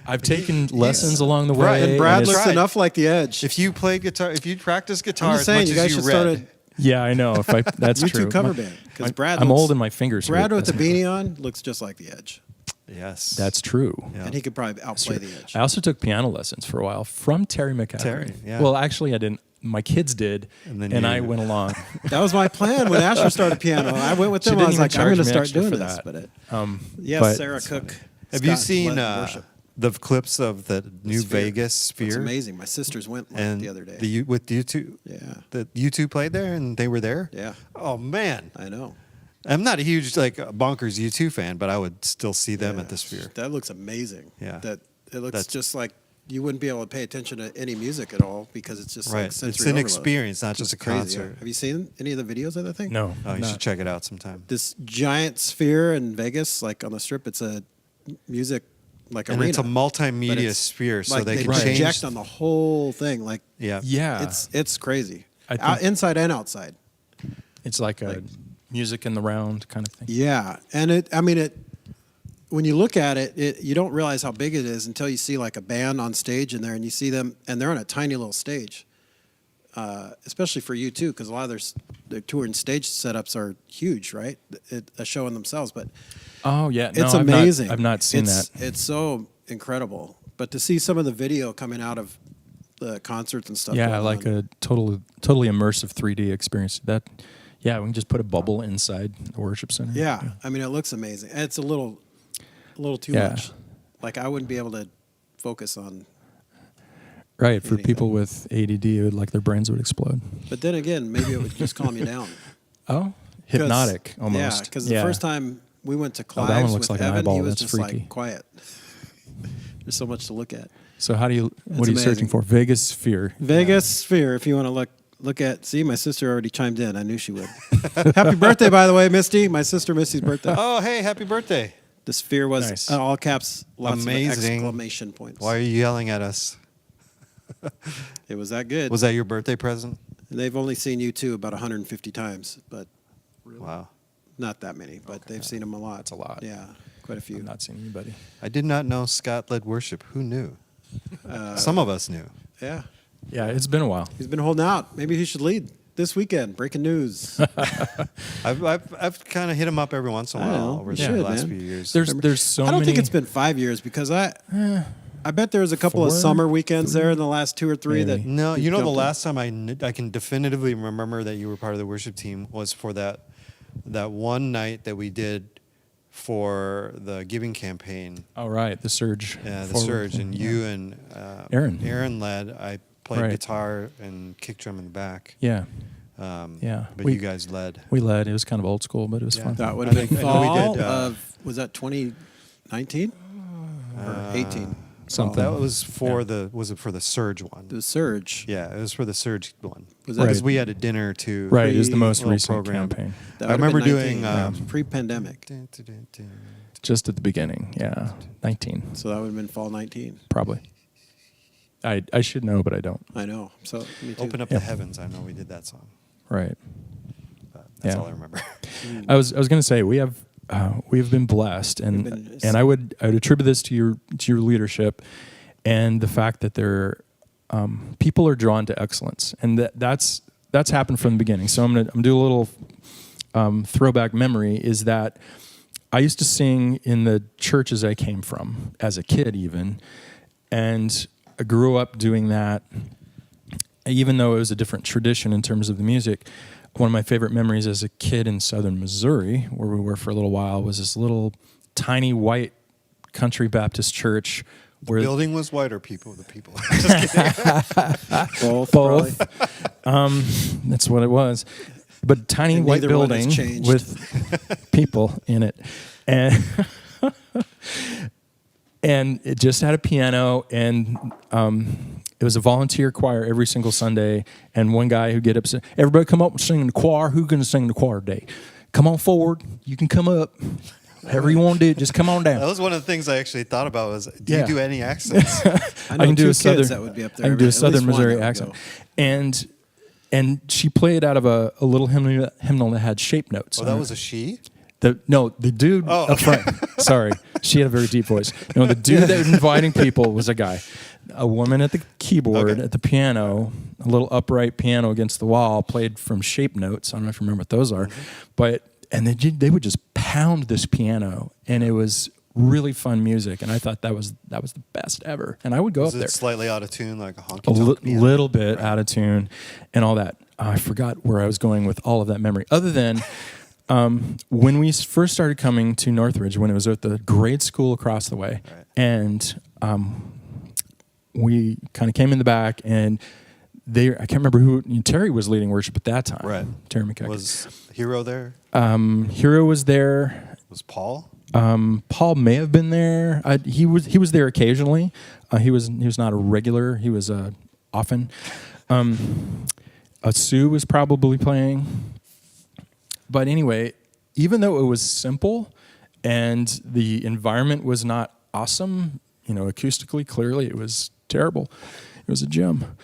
I've taken lessons along the way. Right, and Brad it's- looks tried. enough like the Edge. If you played guitar, if you practiced guitar I'm as just saying, much you guys as you should read, start yeah, I know. That's a true. YouTube cover My- band because Brad. I'm looks- old in my fingers. Brad but with the that's- beanie on looks just like the Edge, yes, That's true. Yeah. and he could probably outplay the Edge. I also took piano lessons for a while from Terry McCaffrey. Terry, yeah. Well, actually, I didn't. My kids did, And then and you- I went along. That was my plan when Asher started piano. I went with She them. I didn't was even like, I'm charge going to me start extra doing for this. that. But yes, but- Sarah Cook. Have you Scott seen led worship. the clips of the New Sphere. Vegas Sphere? It's amazing. My sisters went And the other day. with U2, Yeah. the U2 played there, and they were there. Yeah. Oh man, I know. I'm not a huge bonkers U2 fan, but I would still see them Yeah. at the Sphere. That looks amazing. Yeah. That it looks That's- just like you wouldn't be able to pay attention to any music at all because it's just Right, like sensory it's an overload. experience, not just a It's crazy, concert. yeah. Have you seen any of the videos of that thing? No, Oh, you not- should check it out sometime. This giant sphere in Vegas, like on the Strip, it's a music like And arena. it's a but multimedia it's sphere, so like they can Right. change. project on the whole thing. Like Yeah, Yeah, it's crazy. I think- Inside and outside. it's like a music in the round kind of thing. Yeah, and it when you look at it, you don't realize how big it is until you see like a band on stage in there, and you see them, and they're on a tiny little stage. Especially for you too, because a lot of their tour and stage setups are huge, right? A show in themselves, but Oh yeah, no, it's I've not- amazing. I've not seen that. It's so incredible. But to see some of the video coming out of the concerts and stuff. Yeah, going like on. a totally immersive 3D experience. Yeah, we can just put a bubble inside the worship center. Yeah, I mean, it looks amazing. It's a little too Yeah. much. Like I wouldn't be able to focus on. Right, for anything. people with ADD, it would, like their brains would explode. But then again, maybe it would just calm you down. Oh, hypnotic almost. Yeah, because the first time we went to Oh, that one Clive's looks with like an Evan, he eyeball. was That's just freaky. like quiet. There's so much to look at. So what are you amazing. searching for? Vegas Sphere. Vegas Sphere, if you want to look at. See, my sister already chimed in. I knew she would. Happy birthday, by the way, Misty. My sister Misty's birthday. Oh, hey, happy birthday! The Sphere was Nice. all caps, lots Amazing. of exclamation points. Why are you yelling at us? It was that good. Was that your birthday present? They've only seen you two about 150 times, but Wow. not that many. But they've seen them a lot. That's a lot. Yeah, quite a few. I've not seen anybody. I did not know Scott led worship. Who knew? Uh, Some of us knew. Yeah, Yeah, it's been a while. he's been holding out. Maybe he should lead this weekend. Breaking news. I've kind of hit him up every once in a I while know. over You the should, last man. few years. There's so I don't many. think it's been 5 years because I bet there was a couple of 4, summer weekends there in the last 2 or 3 Maybe. that. No, you know the jumped in. last time I can definitively remember that you were part of the worship team was for that one night that we did for the giving campaign. Oh right, the surge. Yeah, the forward surge, thing, and yeah. you and Aaron. led. I played Right. guitar and kick drum in the back. Yeah, But We- you guys led. we led. It was kind of old school, but it was Yeah. fun. That would have been I know we fall did, of, was that 2019 or 18? something. That was for was it for the Surge one? The Surge. Yeah, it was for the Surge one. Was that Because the- we had a dinner too. Right, it was the most little recent program. campaign. That I would have remember been doing 19, pre-pandemic. Just at the beginning, yeah. 19, So that would have been fall 19. probably. I should know, but I don't. I know. So me too. Open Up Yeah. the Heavens. I know we did that song. Right. But that's Yeah. all I remember. I was going to say we've been blessed, and We've been- and I would attribute this to your leadership, and the fact that people are drawn to excellence, and that's happened from the beginning. So I'm gonna do a little throwback memory. Is that I used to sing in the churches I came from as a kid, even, and I grew up doing that. Even though it was a different tradition in terms of the music, one of my favorite memories as a kid in southern Missouri, where we were for a little while, was this little tiny white country Baptist church where Building was white or people? The people. Just kidding. Both. probably. both. That's what it was. But tiny And white neither one has building changed. with people in it. And and it just had a piano, and it was a volunteer choir every single Sunday. And one guy who'd get up, say, everybody come up and sing in the choir. Who's going to sing in the choir today? Come on forward. You can come up. However you want to do it, just come on down. That was one of the things I actually thought about was, do Yeah. you do any accents? I know can do two a kids southern. that would be up there. I can do a At least southern one Missouri that would accent, go. and she played out of a little hymnal that had shape notes. Oh, that was a she? The dude Oh, up front. Sorry, she had a very deep voice. No, the dude that was inviting people was a guy. A woman at the keyboard, Okay. at the piano, a little upright piano against the wall, played from shape notes. I don't know if you remember what those are, and they would just pound this piano, and it was really fun music. And I thought that was the best ever. And I would go Was up it there slightly out of tune, like a a honky-tonk piano? little bit out of tune and all that. I forgot where I was going with all of that memory. Other than when we first started coming to Northridge, when it was at the grade school across the way, Right. and we kind of came in the back, and I can't remember who, Terry was leading worship at that time. Right. Terry McKeck. Was Hero there? Hero was there. Was Paul? Paul may have been there. He was there occasionally. He was not a regular. He was often. Sue was probably playing. But anyway, even though it was simple and the environment was not awesome, acoustically, clearly it was terrible. It was a gym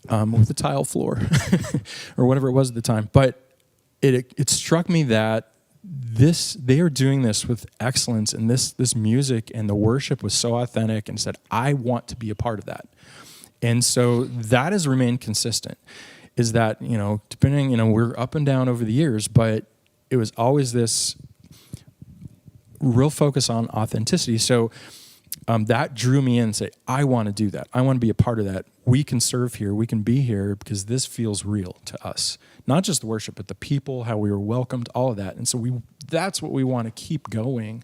with a tile floor or whatever it was at the time. But it struck me that they are doing this with excellence, and this music and the worship was so authentic, and said, I want to be a part of that. And so that has remained consistent, is that, depending, we're up and down over the years, but it was always this real focus on authenticity. So that drew me in and say, I want to do that. I want to be a part of that. We can serve here. We can be here because this feels real to us. Not just the worship, but the people, how we were welcomed, all of that. And so that's what we want to keep going,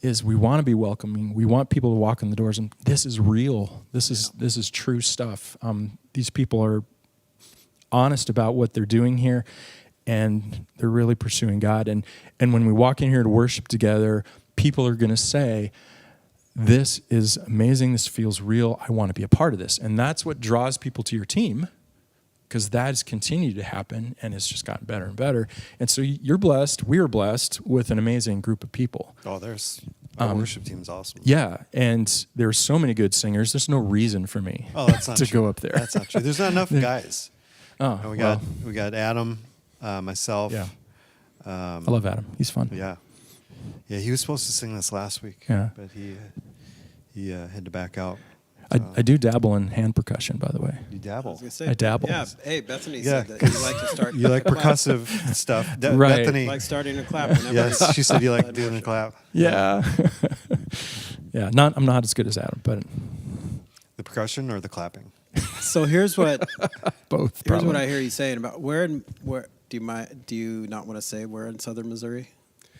is we want to be welcoming. We want people to walk in the doors, and this is real. This is true stuff. These people are honest about what they're doing here, and they're really pursuing God. And when we walk in here to worship together, people are going to say, this is amazing. This feels real. I want to be a part of this. And that's what draws people to your team, because that has continued to happen, and it's just gotten better and better. And so you're blessed. We are blessed with an amazing group of people. Oh, our worship team is awesome. Yeah, and there are so many good singers. There's no reason for me Oh, that's not to true. go up there. That's not true. There's not enough guys. Oh, And well, we got Adam, myself. yeah. I love Adam. He's fun. Yeah. Yeah, he was supposed to sing this last week. Yeah. But he had to back out. I do dabble in hand percussion, by the way. You I dabble. was gonna say, I dabble. Yeah. Hey, Bethany Yeah, said that you like to start. You like percussive stuff. Right. Bethany. Like starting a clap. Whenever Yes, she said you like led doing the worship. clap. Yeah. Yeah. I'm not as good as Adam, but The percussion or the clapping? So here's what both. here's what probably. I hear you saying about where do you not want to say where in southern Missouri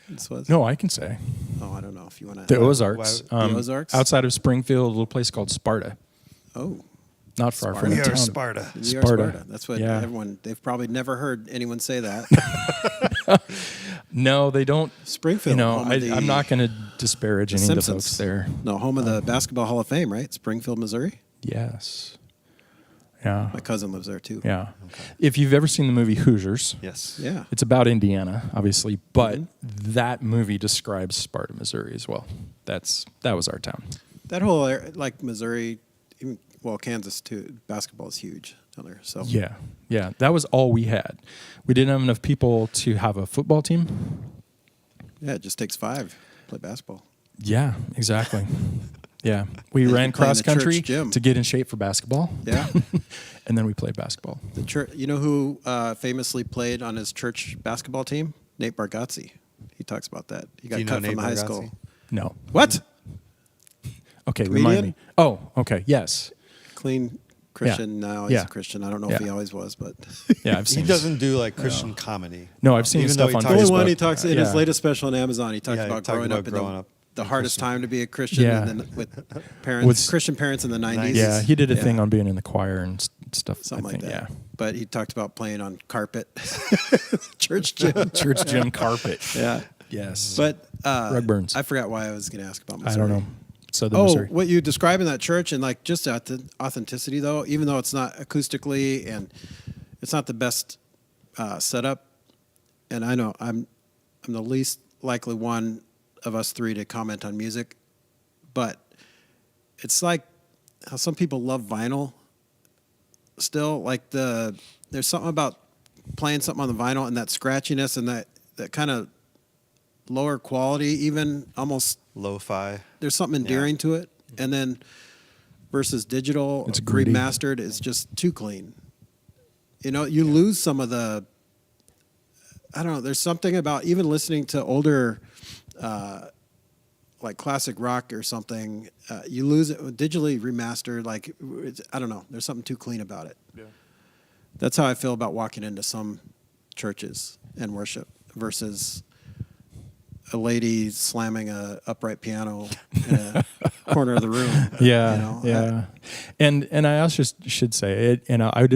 this was? No, I can say Oh, I don't know if you want the to. Ozarks. The Ozarks? Outside of Springfield, a little place called Sparta. Oh, Not far from We the are town. Sparta. we are Sparta. Sparta. That's what Yeah. everyone. They've probably never heard anyone say that. No, they don't. Springfield. You know, home of the I'm not going to disparage any of the Simpsons. folks there. No, home of the Basketball Hall of Fame, right? Springfield, Missouri. Yes. Yeah. My cousin lives there too. Yeah. If you've ever seen the movie Hoosiers, Yes. Yeah. it's about Indiana, obviously, but that movie describes Sparta, Missouri as well. That was our town. That whole area, like Missouri, even Kansas too. Basketball is huge down there. So Yeah. Yeah. That was all we had. We didn't have enough people to have a football team. yeah, it just takes 5 to play basketball. Yeah, exactly. Yeah. We Then ran you play in cross the church country gym. to get in shape for basketball. Yeah. And then we played basketball. The church. You know who famously played on his church basketball team? Nate Bargatze. He talks about that. He got you know cut from Nate high Bargatze? school. No. What? Okay, Comedian? remind me. Oh, okay. Yes. Clean Christian now. He's Yeah. a Christian. I don't know Yeah. if he always was, but Yeah, I've He seen doesn't do like Christian comedy. No, I've seen Even stuff though he on talks the only Facebook. one he talks in his Yeah. latest special on Amazon. He talks Yeah, he about talked growing about up in growing up the in hardest Christian. time to be a Christian, Yeah. and then with parents, With- Christian parents in the 90s. Yeah, he did a Yeah. thing on being in the choir and stuff. Something I like think, that. But he talked about playing on carpet, church gym. Yeah. Church gym carpet. Yeah. Yes. But Rug burns. I forgot why I was going to ask about I Missouri. don't know. Southern Oh, Missouri. what you describe in that church and like just authenticity though, even though it's not acoustically and it's not the best setup. And I know I'm the least likely one of us three to comment on music, but it's like how some people love vinyl still. Like there's something about playing something on the vinyl and that scratchiness and that kind of lower quality, even almost Lo-fi. there's something endearing to it. And then versus digital, It's gritty. remastered is just too clean. You know, you lose some of the, I don't know, there's something about even listening to older, like classic rock or something, you lose it digitally remastered. Like, I don't know, there's something too clean about it. Yeah. That's how I feel about walking into some churches and worship versus a lady slamming a upright piano in a corner of the room. Yeah, you know? yeah, and I also should say it. And I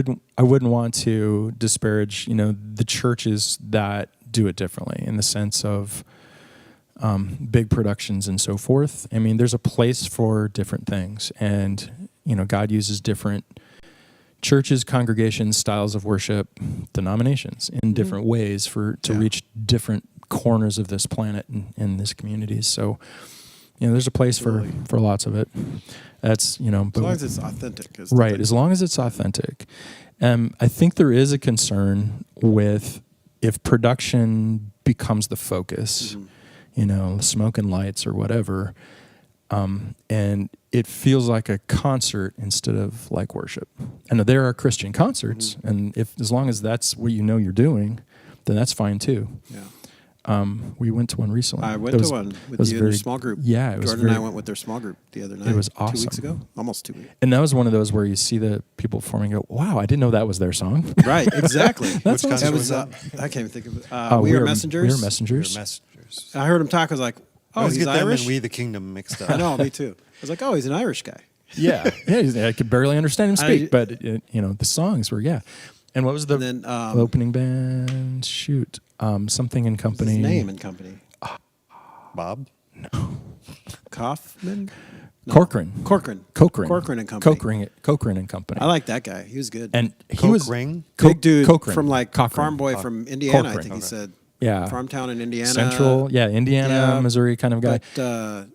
wouldn't want to disparage, the churches that do it differently in the sense of big productions and so forth. I mean, there's a place for different things, and God uses different churches, congregations, styles of worship, denominations in different ways to reach different corners of this planet and this community. So, there's a place for lots of it. That's, As long as it's authentic. Is the right. thing. As long as it's authentic. I think there is a concern with if production becomes the focus, smoke and lights or whatever, and it feels like a concert instead of like worship. And there are Christian concerts, and as long as that's what you're doing, then that's fine too. Yeah. We went to one recently. I went That was- to one that with was you in very- your small group. Yeah, it was Jordan and I very- went with their small group the other night. was 2 weeks awesome. ago. Almost 2 weeks. And that was one of those where you see the people performing and go, wow, I didn't know that was their song. Right, exactly. That's Which awesome. concert It was was, that? I can't even think of it. Oh, We Are Messengers. We Are We're Messengers. messengers. I heard him talk. I was like, I oh, always he's get them Irish? and We the Kingdom mixed up. I know, me too. I was like, oh, he's an Irish guy. Yeah. I could barely understand him speak, I- but, the songs were, yeah. And what was the And then opening band? Shoot. Something and Company. his name and company. Bob? Kaufman? No. Corcoran. Corcoran. Corcoran. Corcoran and Company. Corcoran and Company. I like that guy. He was good. And he Coke was Ring? Big dude Cochran. from like Cochran. farm boy from Indiana, I Corcoran. think he said. Yeah. Farm town in Indiana. Central, Indiana, Yeah. Missouri kind of guy. But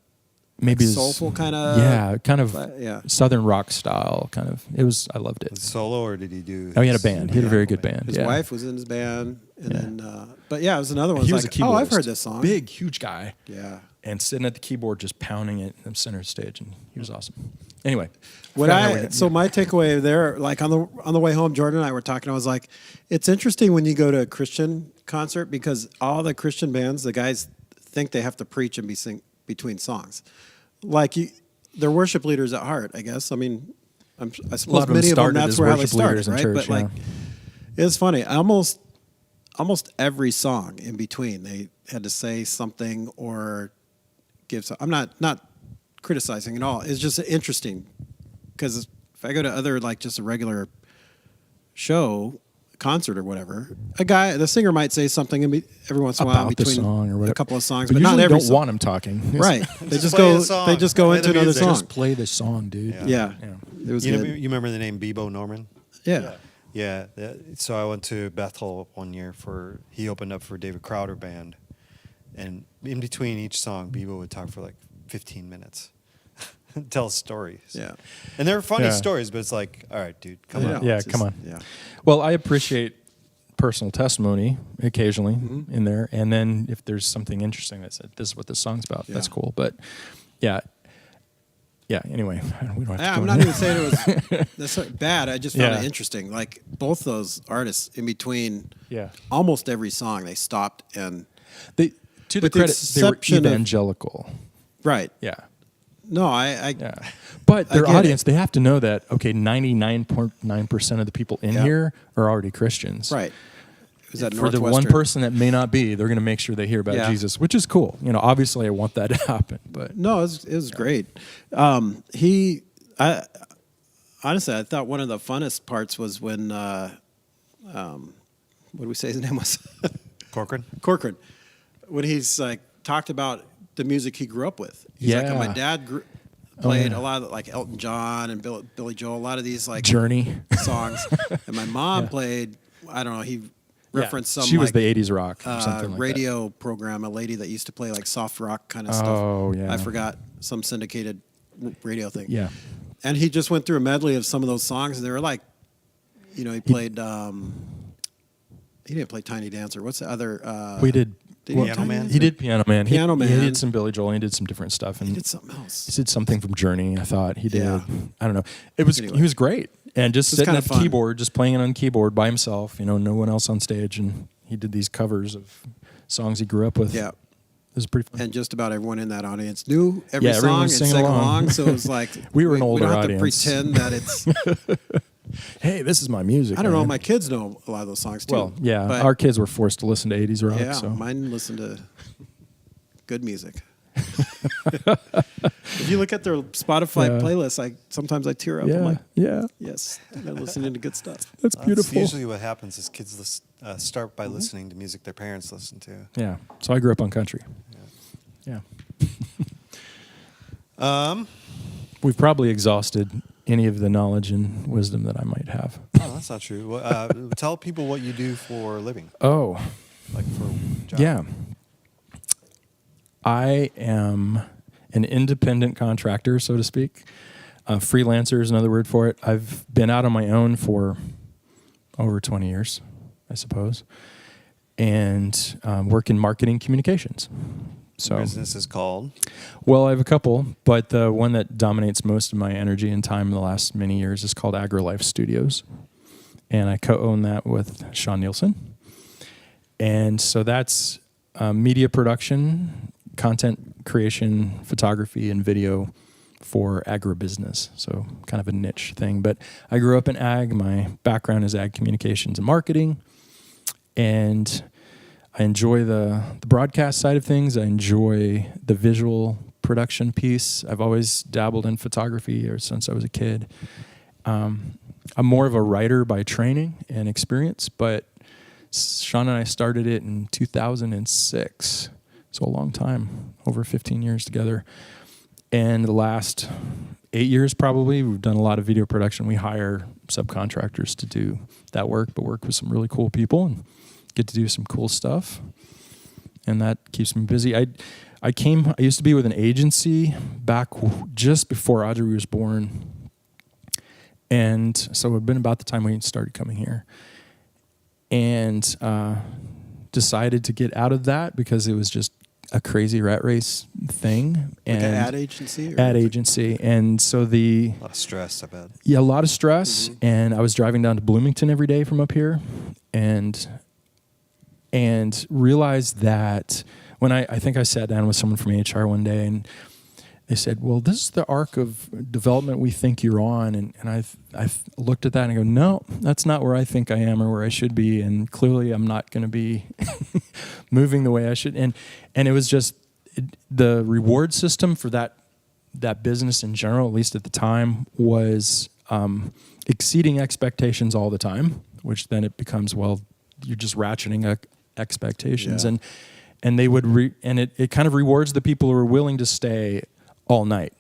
Maybe his- soulful kind of. Yeah, kind of Yeah. Southern rock style, kind of. I loved it. Solo or did he do? Oh, he had a band. He had a very good band. His yeah. wife was in his band. And Yeah. then, but yeah, it was another one. He It was like, a keyboardist. oh, I've heard this song. Big, huge guy. Yeah. And sitting at the keyboard just pounding it in the center of the stage, and he was awesome. Anyway, My takeaway there, like on the way home, Jordan and I were talking. I was like, it's interesting when you go to a Christian concert because all the Christian bands, the guys think they have to preach and sing between songs. Like they're worship leaders at heart, I guess. I mean, I suppose of them many of them started that's as where how they worship started, leaders in right? church, But like, it's funny. Almost every song in between, they had to say something or give. I'm not criticizing at all. It's just interesting because if I go to other like just a regular show, concert or whatever, the singer might say something every once in a while About the between song or whatever. a couple of songs, but but not usually every don't song. want them talking. Right. They just play go. the song. They just go Play into the another music. song. Just play the song, dude. Yeah. It was You good. remember the name Bebo Norman? Yeah. Yeah. So I went to Bethel one year he opened up for David Crowder Band. And in between each song, Bebo would talk for like 15 minutes. Tell stories. Yeah. And they're funny Yeah. stories, but it's like, all right, dude, come on. Yeah, it's come on. Yeah. Well, I appreciate personal testimony occasionally Mm-hmm. in there, and then if there's something interesting that said this is what this song's about, that's Yeah. cool. But yeah. Anyway, we don't have to. Yeah, go I'm in not there. even saying it was that's bad. I just found Yeah. it interesting. Like both those artists, in between Yeah. almost every song, they stopped and They, to the With the credit, they were exception of- evangelical. right. Yeah. No, I Yeah. But I their get audience, it. they have to know that, okay, 99.9% of the people in Yeah. here are already Christians. right. It was at For the one Northwestern. person that may not be, they're going to make sure they hear about Yeah. Jesus, which is cool. Obviously I want that to happen, but No, it was great. Honestly, I thought one of the funnest parts was when what did we say his name was? Corcoran? Corcoran. When he's like talked about the music he grew up with. He's like, Yeah. my dad played yeah. a lot of like Elton John and Billy Joel, a lot of these like Journey. songs. And my mom played, I don't know, he referenced some She was like, the 80s rock or something like radio program, a lady that used to play like soft rock kind of Oh, stuff. yeah. I forgot, some syndicated radio thing. that. Yeah. And he just went through a medley of some of those songs, and they were like, he played. He didn't play Tiny Dancer. What's the other? We did. Did he Piano Tiny Man? Dancer? He did Piano Man. Piano He Man. did some Billy Joel. He did some different stuff. And He did something else. He did something from Journey. I thought he did. Yeah. I don't know. It was Anyway. He was great, and just It was sitting kinda at the fun. keyboard, just playing it on keyboard by himself. No one else on stage, and he did these covers of songs he grew up with. Yeah. It was pretty fun. And just about everyone in that audience knew every Yeah, everyone song and was singing sang along. along. So it was like We were an older we don't have audience. to pretend that it's. Hey, this is my music. I don't know. man. My kids know a lot of those songs too. Well, yeah, But, our kids were forced to listen to 80s rock. yeah, so. mine listen to good music. If you look at their Spotify Yeah. playlist, sometimes I tear up. I'm Yeah, like, yeah, yes, they're listening to good stuff. that's That's beautiful. usually what happens is kids start by listening to music their parents listen to. Yeah, so I grew up on country. Yeah. We've probably exhausted any of the knowledge and wisdom that I might have. Oh, that's not true. Tell people what you do for a living, Oh, like for a job. yeah. I am an independent contractor, so to speak. Freelancer is another word for it. I've been out on my own for over 20 years, I suppose, and work in marketing communications. So, Business is called. well, I have a couple, but the one that dominates most of my energy and time in the last many years is called AgriLife Studios, and I co-own that with Sean Nielsen. And so that's media production, content creation, photography, and video for agribusiness. So kind of a niche thing. But I grew up in ag. My background is ag communications and marketing. And I enjoy the broadcast side of things. I enjoy the visual production piece. I've always dabbled in photography ever since I was a kid. I'm more of a writer by training and experience, but Sean and I started it in 2006. So a long time, over 15 years together. And the last 8 years probably, we've done a lot of video production. We hire subcontractors to do that work, but work with some really cool people and get to do some cool stuff. And that keeps me busy. I used to be with an agency back just before Audrey was born. And so it had been about the time we started coming here. And decided to get out of that because it was just a crazy rat race thing. Like And an ad agency? ad agency. And so A lot of stress, I bet. a lot of stress. And I was driving down to Bloomington every day from up here and realized that when I think I sat down with someone from HR one day and they said, well, this is the arc of development we think you're on. And I looked at that and I go, no, that's not where I think I am or where I should be. And clearly I'm not going to be moving the way I should. And it was just the reward system for that business in general, at least at the time, was exceeding expectations all the time, which then it becomes, well, you're just ratcheting expectations. Yeah. And they would, it kind of rewards the people who are willing to stay all night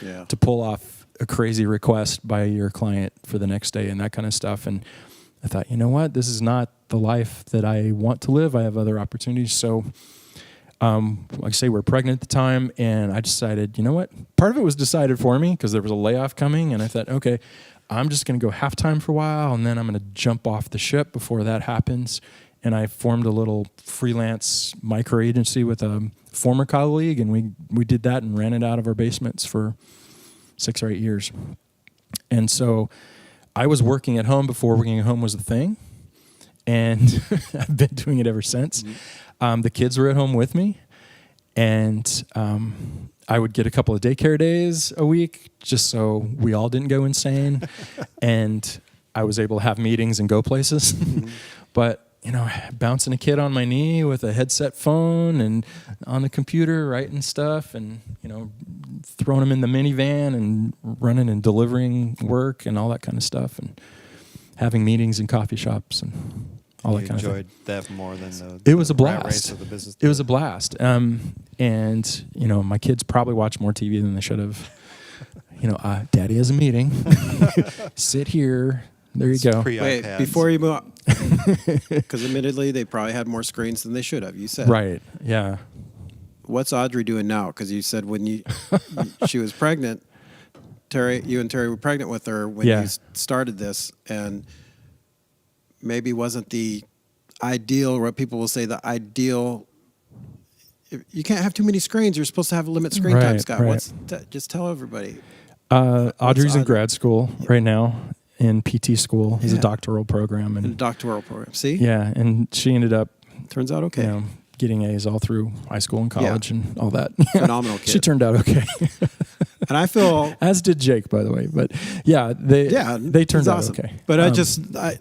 Yeah. to pull off a crazy request by your client for the next day and that kind of stuff. And I thought, you know what, this is not the life that I want to live. I have other opportunities. So, like I say, we're pregnant at the time, and I decided, you know what, part of it was decided for me because there was a layoff coming, and I thought, okay, I'm just going to go half-time for a while, and then I'm going to jump off the ship before that happens. And I formed a little freelance micro agency with a former colleague, and we did that and ran it out of our basements for 6 or 8 years. And so I was working at home before working at home was the thing, and I've been doing it ever since. The kids were at home with me, and I would get a couple of daycare days a week just so we all didn't go insane, and I was able to have meetings and go places. But you know, bouncing a kid on my knee with a headset phone and on the computer writing stuff, and you know, throwing them in the minivan and running and delivering work and all that kind of stuff, and having meetings in coffee shops and all that kind of thing. You enjoyed that more than It was a rat race blast. of the business. It was a blast. And you know, my kids probably watch more TV than they should have. You know, Daddy has a meeting. Sit here. There you go. Wait, Pre-iPads. before you move on, because admittedly they probably had more screens than they should have. You said, Right. Yeah. What's Audrey doing now? Because you said when she was pregnant, you and Terry were pregnant with her when Yeah. you started this, and maybe wasn't the ideal, what people will say, the ideal. You can't have too many screens. You're supposed to have a limit screen time, Right, Scott. right. Just tell everybody. Audrey's in Audrey? grad school right now, in PT school. He's a Yeah. doctoral program, In the and doctoral program. See? yeah, and she ended up, Turns out okay. you know, getting A's all through high school and college and all that. Phenomenal kid. She turned out okay. And I feel As did Jake, by the way. But yeah, they it's turned out awesome. okay. But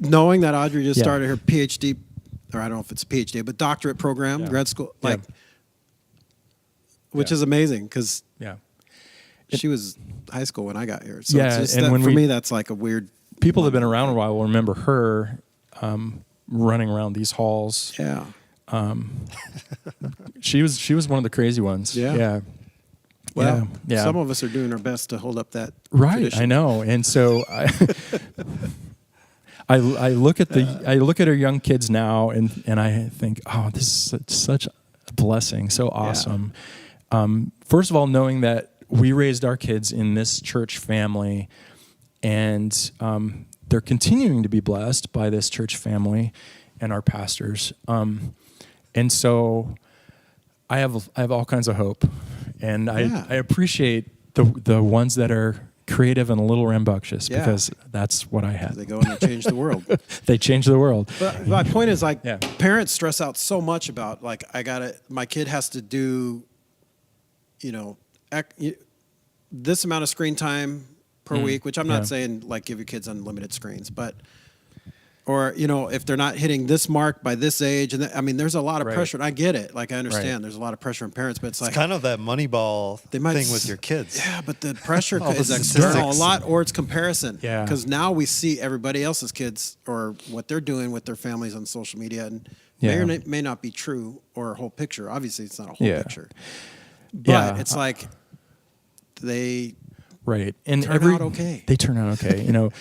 knowing that Audrey just Yeah. started her PhD, or I don't know if it's PhD, but doctorate program, Yeah. grad school, Yeah. which Yeah. is amazing because Yeah. she was high school when I got here. So Yeah, it's just and that, when for we- me, that's like a weird. People that have been around a while will remember her running around these halls. Yeah. She was one of the crazy ones. Yeah. Yeah. Well, yeah. some of us are doing our best to hold up that Right, tradition. I know, and so I look at our young kids now, and I think, oh, this is such a blessing, so awesome. First of all, knowing that we raised our kids in this church family, and they're continuing to be blessed by this church family and our pastors, and so I have all kinds of hope, and I appreciate the ones that are creative and a little rambunctious, Yeah. because that's what I had. They go and they change the world. They change the world. But my point is, like, Yeah. parents stress out so much about, like, my kid has to do, you know, this amount of screen time per week, which I'm not Yeah. saying, like, give your kids unlimited screens, but, or, you know, if they're not hitting this mark by this age, and I mean, there's a lot of Right. pressure, and I get it. Like, I understand Right. there's a lot of pressure on parents, but it's like, It's kind of that Moneyball they might thing with your kids. Yeah, but the pressure All the is external a statistics. lot, or it's comparison. Yeah. Because now we see everybody else's kids or what they're doing with their families on social media, and may Yeah. or may not be true or a whole picture. Obviously, it's not a whole Yeah. picture. But Yeah. it's like they Right. And turn out okay. They turn out okay. You know,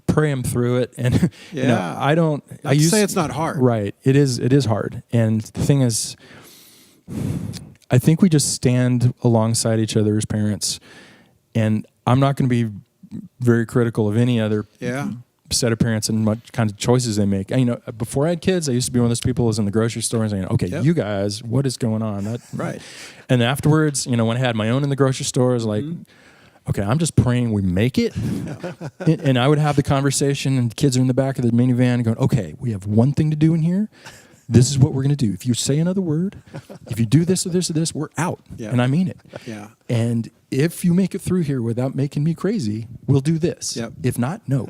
pray them through it. And you know, Yeah. I don't. Not I to used say it's not hard. Right. It is. It is hard. And the thing is, I think we just stand alongside each other as parents. And I'm not going to be very critical of any other Yeah. set of parents and what kind of choices they make. You know, before I had kids, I used to be one of those people who was in the grocery store and saying, okay, Yep. you guys, what is going on? Right. And afterwards, you know, when I had my own in the grocery store, I was like, okay, I'm just praying we make it. And I would have the conversation, and the kids are in the back of the minivan going, okay, we have one thing to do in here. This is what we're going to do. If you say another word, if you do this or this or this, we're out. Yeah. And I mean it. Yeah. And if you make it through here without making me crazy, we'll do this. Yep. If not, no.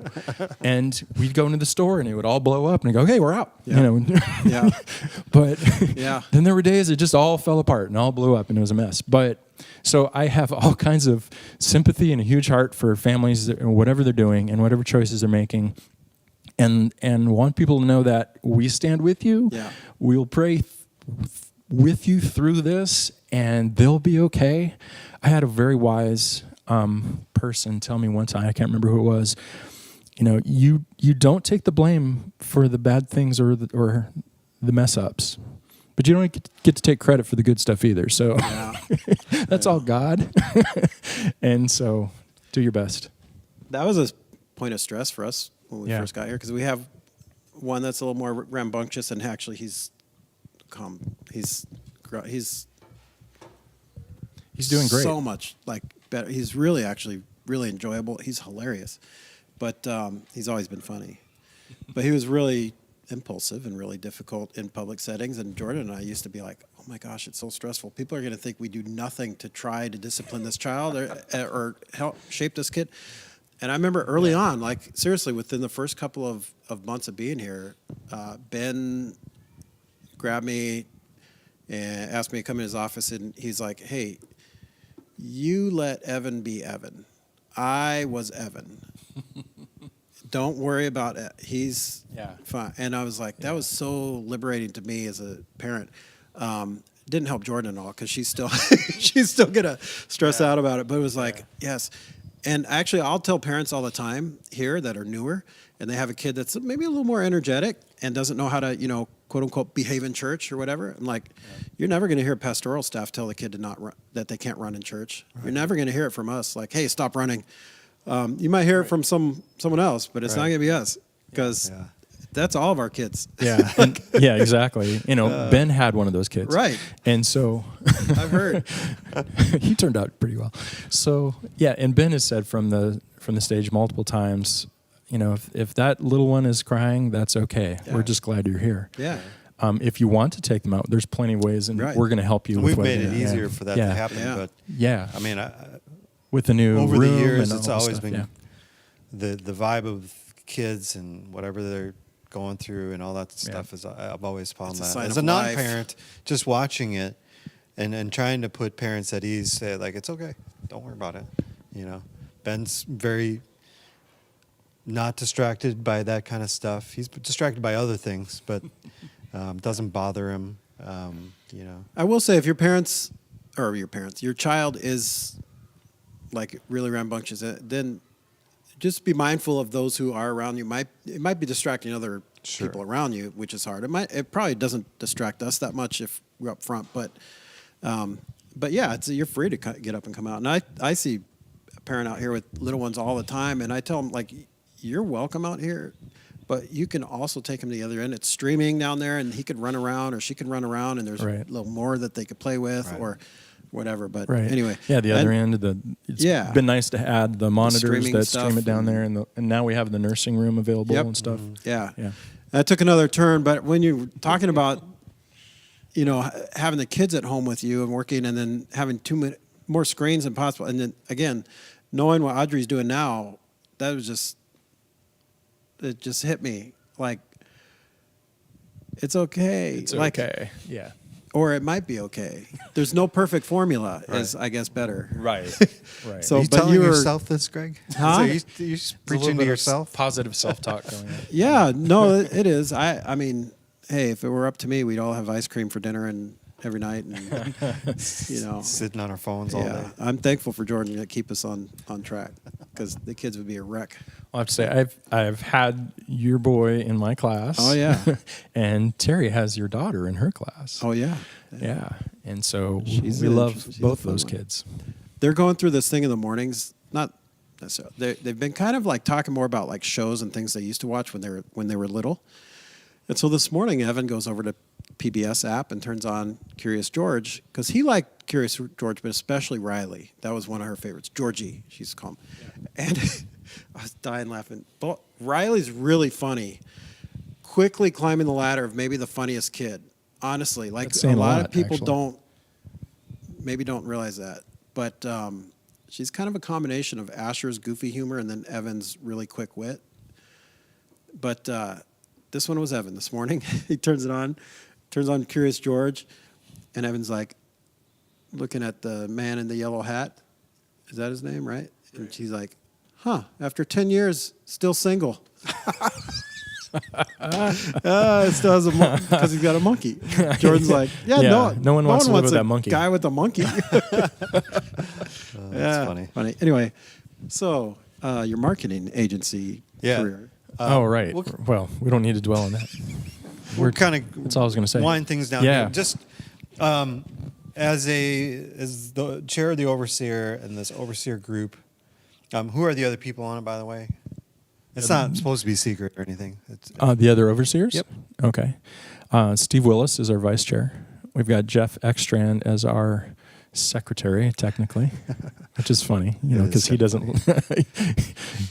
And we'd go into the store and it would all blow up and I'd go, okay, we're out. Yeah. You know. Yeah. But Yeah. then there were days it just all fell apart and all blew up and it was a mess. But So I have all kinds of sympathy and a huge heart for families and whatever they're doing and whatever choices they're making, and want people to know that we stand with you. Yeah. We'll pray with you through this, and they'll be okay. I had a very wise person tell me one time, I can't remember who it was, you don't take the blame for the bad things or the mess ups, but you don't get to take credit for the good stuff either. So that's all God. And so do your best. That was a point of stress for us when we Yeah. first got here, because we have one that's a little more rambunctious, and actually he's calm. He's doing great. So much better. He's really actually really enjoyable. He's hilarious, but he's always been funny. But he was really impulsive and really difficult in public settings. And Jordan and I used to be like, "Oh my gosh, it's so stressful. People are going to think we do nothing to try to discipline this child or help shape this kid." And I remember early on, like seriously, within the first couple of months of being here, Ben grabbed me and asked me to come in his office, and he's like, "Hey, you let Evan be Evan. I was Evan. Don't worry about it. He's fine." And I was like, that was so liberating to me as a parent. Didn't help Jordan at all, because she's still gonna stress out about it. But it was like, yes. And actually, I'll tell parents all the time here that are newer, and they have a kid that's maybe a little more energetic and doesn't know how to, quote unquote, behave in church or whatever. I'm like, you're never going to hear pastoral staff tell the kid to not run, that they can't run in church. Right. You're never going to hear it from us. Like, hey, stop running. You might hear it from someone else, but it's not going to be us, because that's all of our kids. Yeah, yeah, exactly. Ben had one of those kids, right? And so I've heard he turned out pretty well. So yeah, and Ben has said from the stage multiple times, if that little one is crying, that's okay. Yeah. We're just glad you're here. Yeah. If you want to take them out, there's plenty of ways, and we're going to help you. We've made it easier for that to happen. Yeah. But I mean, with the new over room the years, and it's all always stuff, been the vibe of kids and whatever they're going through and all that stuff. Is I've always found that as a non-parent, just watching it and trying to put parents at ease, say like, it's okay, don't worry about it. Ben's very not distracted by that kind of stuff. He's distracted by other things, but doesn't bother him. I will say, if your child is like really rambunctious, then just be mindful of those who are around you. It might be distracting other people around you, which is hard. It probably doesn't distract us that much if we're up front, but yeah, you're free to get up and come out. And I see a parent out here with little ones all the time, and I tell them, like, you're welcome out here, but you can also take him to the other end. It's streaming down there, and he could run around or she could run around, and there's a little more that they could play with or whatever. But anyway. Yeah, the other end of it's been nice to add the monitors that stream it down there, and now we have the nursing room available and stuff. Yeah. That took another turn, but when you're talking about, having the kids at home with you and working, and then having more screens than possible, and then again, knowing what Audrey's doing now, that was it just hit me like, it's okay. It's okay. Yeah. Or it might be okay. There's no perfect formula, is I guess better. Right. So, are you telling yourself this, Greg? Huh? So you preaching to yourself? Positive self-talk going on. Yeah, no, it is. I mean, hey, if it were up to me, we'd all have ice cream for dinner and every night, and sitting on our phones all day. I'm thankful for Jordan to keep us on track, because the kids would be a wreck. I'll have to say, I've had your boy in my class. Oh yeah, and Terry has your daughter in her class. Oh yeah, and so we love both those kids. They're going through this thing in the mornings. Not necessarily. They've been kind of like talking more about like shows and things they used to watch when they were little. And so this morning, Evan goes over to PBS app and turns on Curious George, because he liked Curious George, but especially Riley. That was one of her favorites. Georgie, she's called. And I was dying laughing. But Riley's really funny, quickly climbing the ladder of maybe the funniest kid. Honestly, like a lot of people don't realize that. But she's kind of a combination of Asher's goofy humor and then Evan's really quick wit. But this one was Evan this morning. He turns on Curious George, and Evan's like, looking at the man in the yellow hat. Is that his name, right? And she's like, huh, after 10 years, still single. It still has because he's got a monkey. Jordan's like, no one wants to live with a that monkey. guy with a monkey. That's funny. Anyway, so your marketing agency career. Right. Well, we don't need to dwell on that. We're kind of that's all I was going to say. Wind things down. Yeah. Here. Just as the chair of the overseer and this overseer group, who are the other people on it, by the way? It's not supposed to be secret or anything. The other overseers? Yep. Okay. Steve Willis is our vice chair. We've got Jeff Ekstrand as our secretary, technically, which is funny, because he doesn't.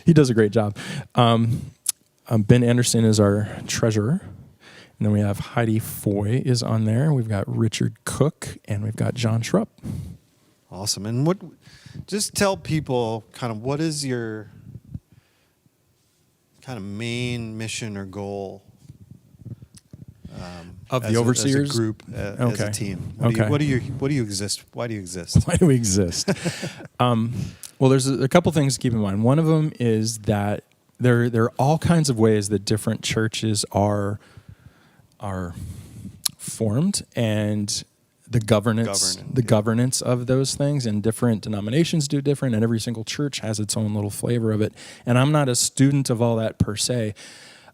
He does a great job. Ben Anderson is our treasurer. And then we have Heidi Foy is on there. We've got Richard Cook, and we've got John Schrupp. Awesome. And just tell people kind of what is your kind of main mission or goal of the overseers, as a group, as a team. What do you exist? Why do you exist? Why do we exist? Well, there's a couple things to keep in mind. One of them is that there are all kinds of ways that different churches are formed, and the governance of those things, and different denominations do different, and every single church has its own little flavor of it. And I'm not a student of all that per se,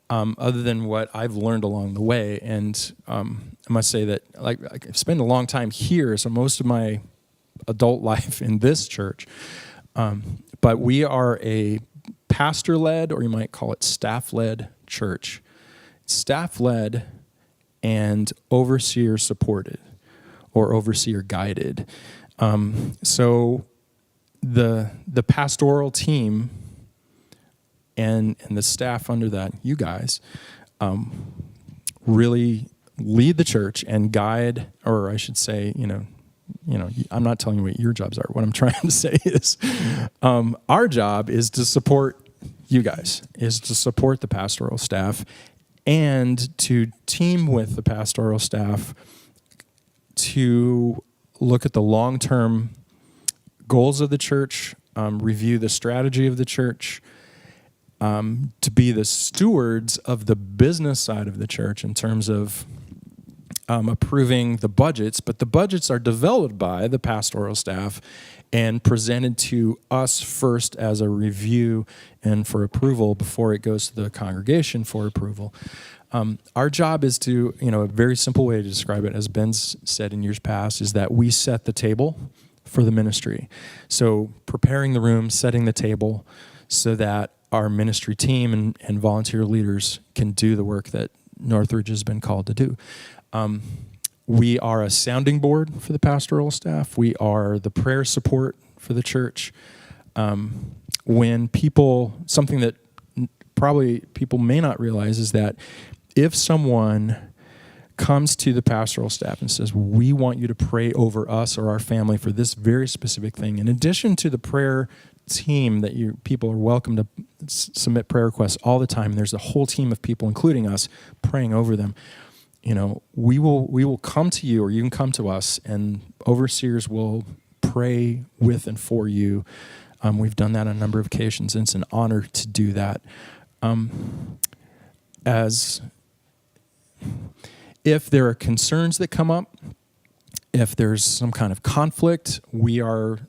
other than what I've learned along the way. And I must say that I've spent a long time here, so most of my adult life in this church. But we are a pastor-led, or you might call it staff-led church. Staff-led and overseer-supported, or overseer-guided. So the pastoral team and the staff under that, you guys, really lead the church and guide, or I should say, I'm not telling you what your jobs are. What I'm trying to say is our job is to support you guys, is to support the pastoral staff and to team with the pastoral staff to look at the long-term goals of the church, review the strategy of the church, to be the stewards of the business side of the church in terms of approving the budgets, but the budgets are developed by the pastoral staff and presented to us first as a review and for approval before it goes to the congregation for approval. Our job is to, a very simple way to describe it, as Ben's said in years past, is that we set the table for the ministry. So preparing the room, setting the table so that our ministry team and volunteer leaders can do the work that Northridge has been called to do. We are a sounding board for the pastoral staff. We are the prayer support for the church. Something that probably people may not realize is that if someone comes to the pastoral staff and says, we want you to pray over us or our family for this very specific thing, in addition to the prayer team that people are welcome to submit prayer requests all the time, there's a whole team of people, including us, praying over them. We will come to you, or you can come to us, and overseers will pray with and for you. We've done that on a number of occasions, and it's an honor to do that. If there are concerns that come up, if there's some kind of conflict, the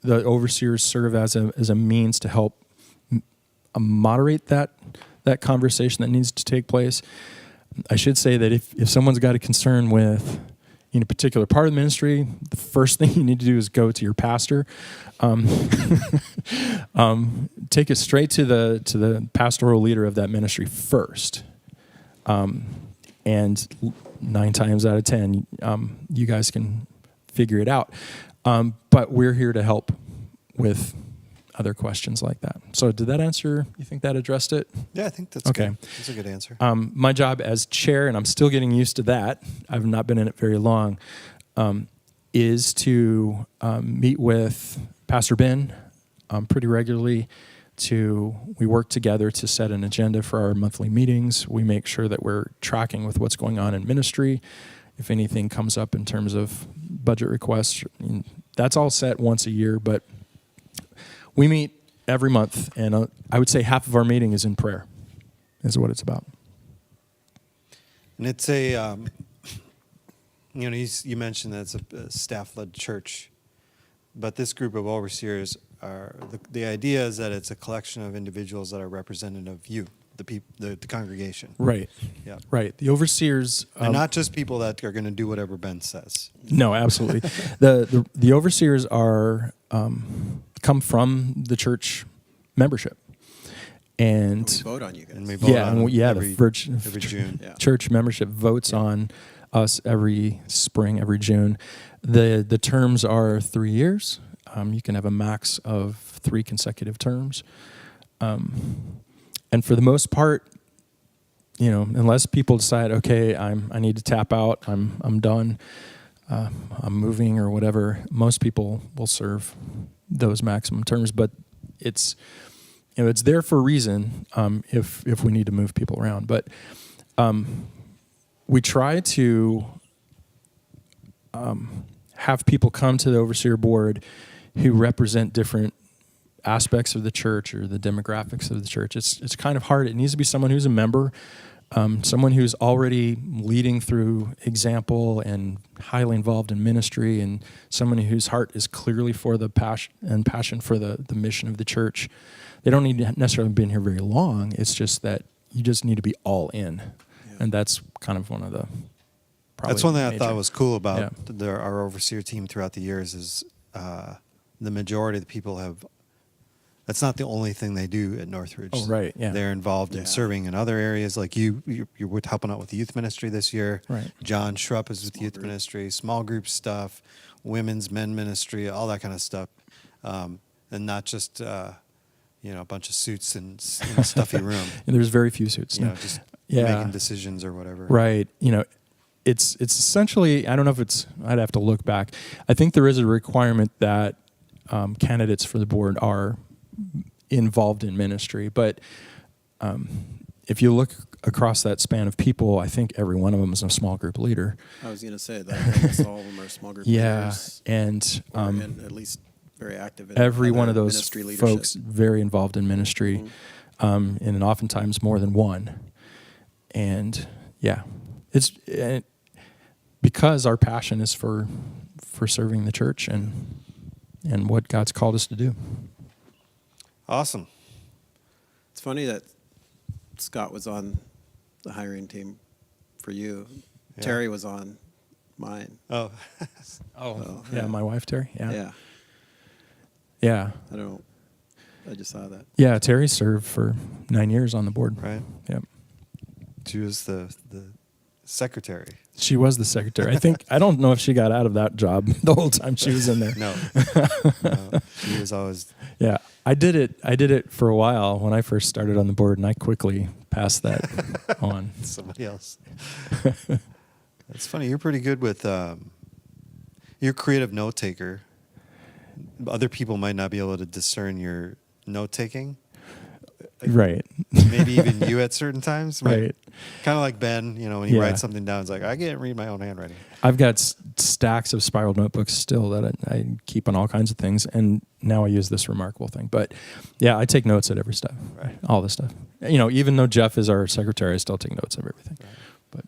overseers serve as a means to help moderate that conversation that needs to take place. I should say that if someone's got a concern with a particular part of the ministry, the first thing you need to do is go to your pastor. Take it straight to the pastoral leader of that ministry first. And 9 times out of 10, you guys can figure it out. But we're here to help with other questions like that. So did that answer, you think that addressed it? Yeah, I think that's okay. Good. That's a good answer. My job as chair, and I'm still getting used to that, I've not been in it very long, is to meet with Pastor Ben pretty regularly. We work together to set an agenda for our monthly meetings. We make sure that we're tracking with what's going on in ministry. If anything comes up in terms of budget requests. That's all set once a year, but we meet every month, and I would say half of our meeting is in prayer, is what it's about. And it's a, you mentioned that it's a staff-led church, but this group of overseers are, the idea is that it's a collection of individuals that are representative of you, the congregation. Right. Yeah. Right. The overseers, And not just people that are going to do whatever Ben says. no, absolutely. The overseers are come from the church membership, and We vote on you guys. And we vote on the every June. Yeah. church membership votes on us every spring, every June. The terms are 3 years. You can have a max of 3 consecutive terms. And for the most part, unless people decide, okay, I need to tap out, I'm done, I'm moving or whatever, most people will serve those maximum terms. But it's there for a reason. If we need to move people around, but we try to have people come to the overseer board who represent different aspects of the church or the demographics of the church. It's kind of hard. It needs to be someone who's a member, someone who's already leading through example and highly involved in ministry, and someone whose heart is clearly for the passion for the mission of the church. They don't need to necessarily have been here very long. It's just that you just need to be all in. Yeah. And that's kind of one of the That's one thing I thought was cool about Yeah. our overseer team throughout the years is the majority of the people have. That's not the only thing they do at Northridge. Oh, right, yeah. They're involved in serving in other areas. Like you're helping out with the youth ministry this year. Right. John Schrupp is with youth ministry, small group stuff, women's, men ministry, all that kind of stuff, and not just a bunch of suits in a stuffy room. And there's very few suits. Just making decisions or whatever. Right. It's essentially, I don't know if I'd have to look back. I think there is a requirement that candidates for the board are involved in ministry. But if you look across that span of people, I think every one of them is a small group leader. I was going to say that almost all of them are small group leaders. And and at least very active in every one of other those ministry leadership. folks very involved in ministry, and oftentimes more than one. And it's because our passion is for serving the church and what God's called us to do. Awesome. It's funny that Scott was on the hiring team for you. Yeah. Terry was on mine. Oh. Yeah, my wife Terry. Yeah. Yeah. I just saw that. Yeah, Terry served for 9 years on the board. Right. Yep. She was the secretary. She was the secretary. I don't know if she got out of that job the whole time she was in there. No. She was always. Yeah, I did it for a while when I first started on the board, and I quickly passed that on. Somebody else. That's funny. You're pretty good with. You're a creative note taker. Other people might not be able to discern your note taking. Right. Maybe even you at certain times. Right. Kind of like Ben, when he writes something down, it's like, I can't read my own handwriting. I've got stacks of spiral notebooks still that I keep on all kinds of things, and now I use this remarkable thing. But yeah, I take notes at every step, Right. all the stuff. Even though Jeff is our secretary, I still take notes of everything. Right. But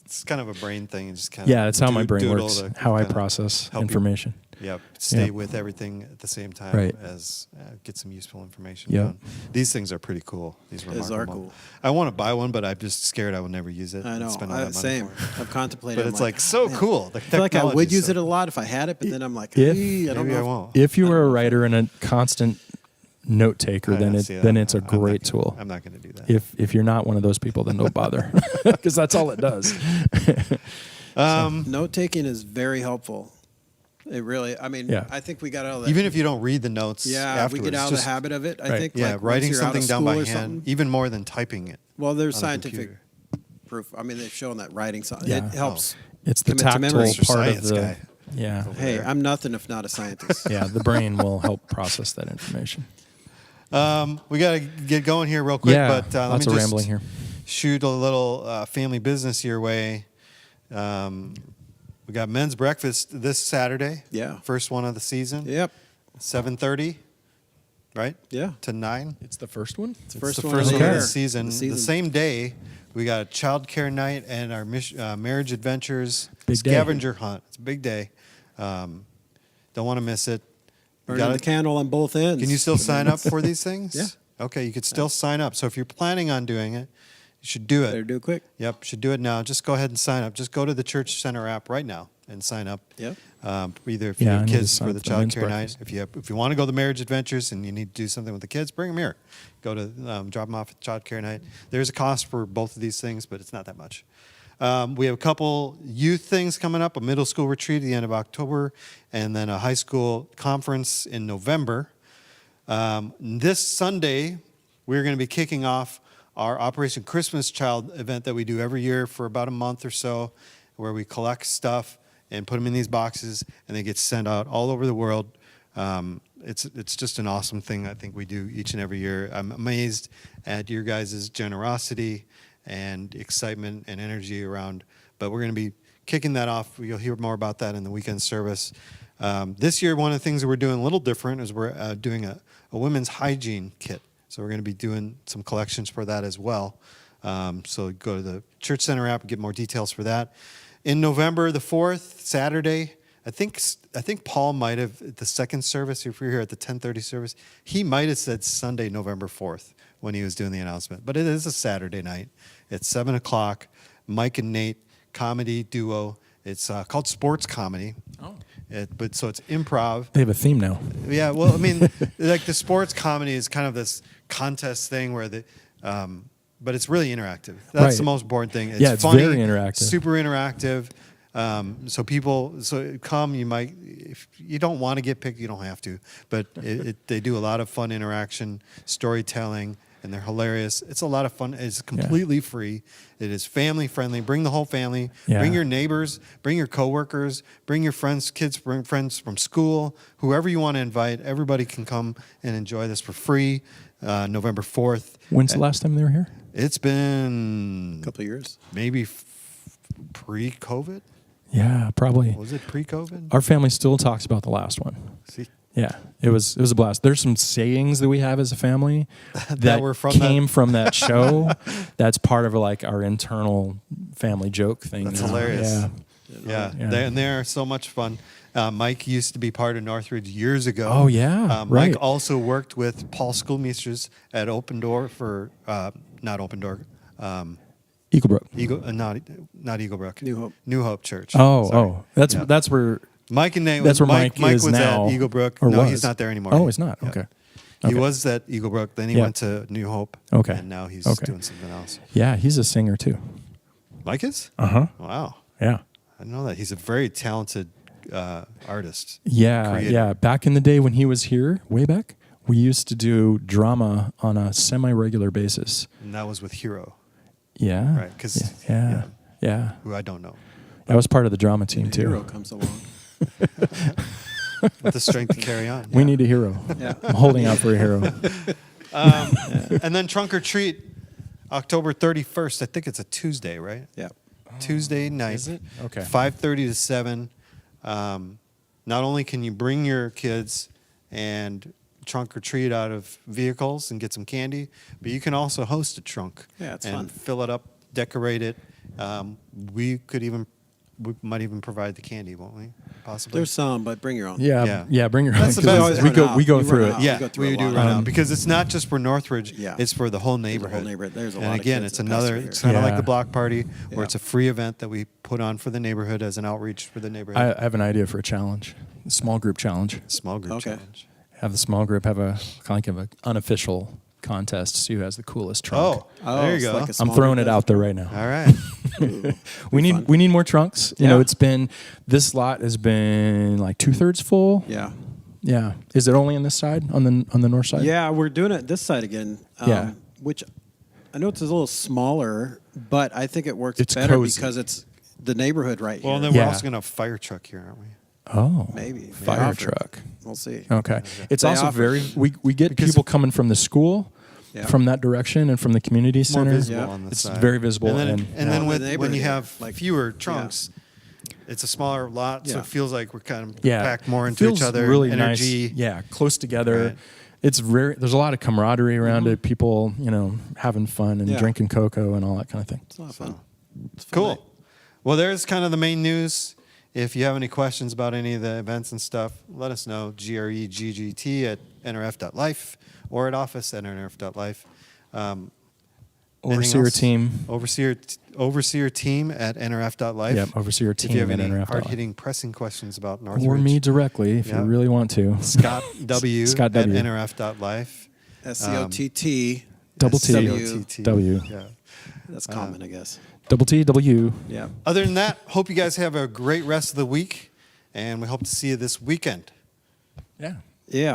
it's kind of a brain thing. And just kind of that's how my brain doodle works, to how I kinda process help you. information. Yep. Stay Yep. with everything at the same time Right. as get some useful information. Yep. Done. These things are pretty cool. These These are cool. I want to buy one, but I'm just scared I will never use it. I and know. spend all that money Same. for it. I've contemplated. But I'm it's like so man, cool. The I feel like I would technology's use so- it a lot if I had it, but then I'm like, If- I don't Maybe know. I won't. If you were a writer and a constant note taker, then it's a I'm not great gonna- tool. I'm not going to do that. If you're not one of those people, then don't bother, because that's all it does. Note taking is very helpful. It really. I mean, Yeah. I think we got out of that. Even if you don't read the notes yeah, afterwards. we get out of the just- habit of it. I Right. think. Yeah, like, writing once you're out of something down by school or hand, something- even more than typing it. Well, there's on a scientific computer. proof. I mean, they've shown that writing something Yeah. it helps. It's the Commit to tactile memory. Mr. part of Science the guy. yeah. Hey, there. I'm nothing if not a scientist. Yeah, the brain will help process that information. We got to get going here real quick, Yeah, but let lots me of just rambling here. shoot a little family business your way. We got men's breakfast this Saturday. Yeah. First one of the season. Yep. 7:30, right? Yeah. To 9. It's the first one? It's It's first the one first of one the of year. the season. The same day, we got a child care night and our marriage adventures Big day. scavenger hunt. It's a big day. Don't want to miss it. You Burning the gotta- candle on both ends. Can you still sign up for these things? Yeah. Okay, you could still sign up. So if you're planning on doing it, you should do it. Better do it quick. Yep, should do it now. Just go ahead and sign up. Just go to the Church Center app right now and sign up. Yep. Either if you Yeah, I have need to kids sign for up the for the child men's care breakfast. night, if you want to go to the marriage adventures and you need to do something with the kids, bring them here. Go to drop them off at child care night. There's a cost for both of these things, but it's not that much. We have a couple youth things coming up: a middle school retreat at the end of October, and then a high school conference in November. This Sunday, we're going to be kicking off our Operation Christmas Child event that we do every year for about a month or so, where we collect stuff and put them in these boxes, and they get sent out all over the world. It's just an awesome thing I think we do each and every year. I'm amazed at your guys' generosity and excitement and energy around, but we're going to be kicking that off. You'll hear more about that in the weekend service. This year, one of the things that we're doing a little different is we're doing a women's hygiene kit. So we're going to be doing some collections for that as well. So go to the Church Center app and get more details for that. In November the 4th, Saturday, I think Paul might have, at the second service, if you're here at the 10:30 service, he might have said Sunday, November 4th when he was doing the announcement. But it is a Saturday night. It's 7 o'clock. Mike and Nate, comedy duo. It's called Sports Comedy. Oh. So it's improv. They have a theme now. Yeah, well, I mean, like the sports comedy is kind of this contest thing where but it's really interactive. That's Right. the most important thing. It's Yeah, it's funny, very interactive. super interactive. So come, you might, if you don't want to get picked, you don't have to. But they do a lot of fun interaction, storytelling, and they're hilarious. It's a lot of fun. It's completely free. It is family friendly. Bring the whole family. Yeah. Bring your neighbors. Bring your coworkers. Bring your friends, kids. Bring friends from school. Whoever you want to invite. Everybody can come and enjoy this for free. November 4th. When's the last time they were here? It's been A couple of years. maybe pre-COVID. Yeah, probably. Was it pre-COVID? Our family still talks about the last one. See, Yeah, it was a blast. There's some sayings that we have as a family that were from came from that show. That's part of like our internal family joke thing. That's now. hilarious. Yeah. Yeah. They're so much fun. Mike used to be part of Northridge years ago. Oh, yeah, right. Mike also worked with Paul Schoolmeisters at Open Door for not Open Door, Eaglebrook. not Eagle Brook, New Hope. Church. Oh, Sorry. Yeah. that's where Mike and Nate. that's where Mike Mike is was now, at Eagle Brook. or No, was. he's not there anymore. Oh, he's not. Yeah. Okay. He Okay. was at Eagle Brook. Then he Yeah. went to New Hope. Okay. And now he's Okay. doing something else. Yeah, he's a singer too. Mike is? Uh-huh. Wow. Yeah. I didn't know that. He's a very talented artist. Yeah, Creator. yeah. Back in the day when he was here, way back, we used to do drama on a semi-regular basis. And that was with Hero, Yeah. right? Because Yeah. who I don't know. I was part of the drama team The hero too. comes along. With the strength to carry on. We need a hero. Yeah. I'm holding out for a hero. And then Trunk or Treat, October 31st. I think it's a Tuesday, right? Yeah. Tuesday night. Is it? Okay. 5:30 to 7. Not only can you bring your kids and trunk or treat out of vehicles and get some candy, but you can also host a trunk. Yeah, it's and fun. fill it up, decorate it. We might even provide the candy, won't we? Possibly. There's some, but bring your own. Yeah. Bring your own. That's the 'cause best. Always we run go out. we go You through run it. out. Yeah, go through we a do lot. right now because it's not just for Northridge. Yeah. It's for the whole There's a neighborhood. whole neighborhood. There's a lot And of again, kids it's that pass another. through It's here. kind of like Yeah. the block party, where Yeah. it's a free event that we put on for the neighborhood as an outreach for the neighborhood. I have an idea for a challenge, a small group challenge. Small group Okay. challenge. Have the small group have a kind of an unofficial contest to see who has the coolest trunk. Oh, there you it's go. like a I'm small throwing group it out there right now. All right. We need fun. we need more trunks. You know, Yeah. it's been this lot has been like 2/3 full. Yeah. Yeah. Is it only on this side on the north side? Yeah, we're doing it this side again. Yeah. Which I know it's a little smaller, but I think it works It's better cozy. because it's the neighborhood right Well, here. then we're Yeah. also going to have a fire truck here, aren't we? Oh. Maybe. Fire They offer. truck. We'll see. Okay. It's They also offer. very we get Because- people coming from the school, Yeah. from that direction and from the community More center. visible Yeah. on the It's side. very visible And then, and- and then Yeah. with, The when you neighborhood, have like- fewer trunks, it's a smaller lot, so Yeah. it feels like we're kind of Yeah, packed more it into each feels other. Really energy. nice. Yeah, close together. Right. It's there's a lot of camaraderie around it. People, having fun and Yeah. drinking cocoa and all that kind of thing. It's a lot of fun. It's a fun Cool. night. Well, there's kind of the main news. If you have any questions about any of the events and stuff, let us know. GREGGT@nrf.life or at office@nrf.life. Anything Overseer else? team. Overseer team at nrf.life. Yep, overseer If you team have at any NRF. hard-hitting, pressing questions about Northridge. Or me directly if Yeah. you really want to. Scott W. Scott W. at nrf.life. SCOTT. Double T. SW. W. Yeah. That's common, I guess. Double T, W. Yeah. Other than that, hope you guys have a great rest of the week, and we hope to see you this weekend. Yeah. Yeah.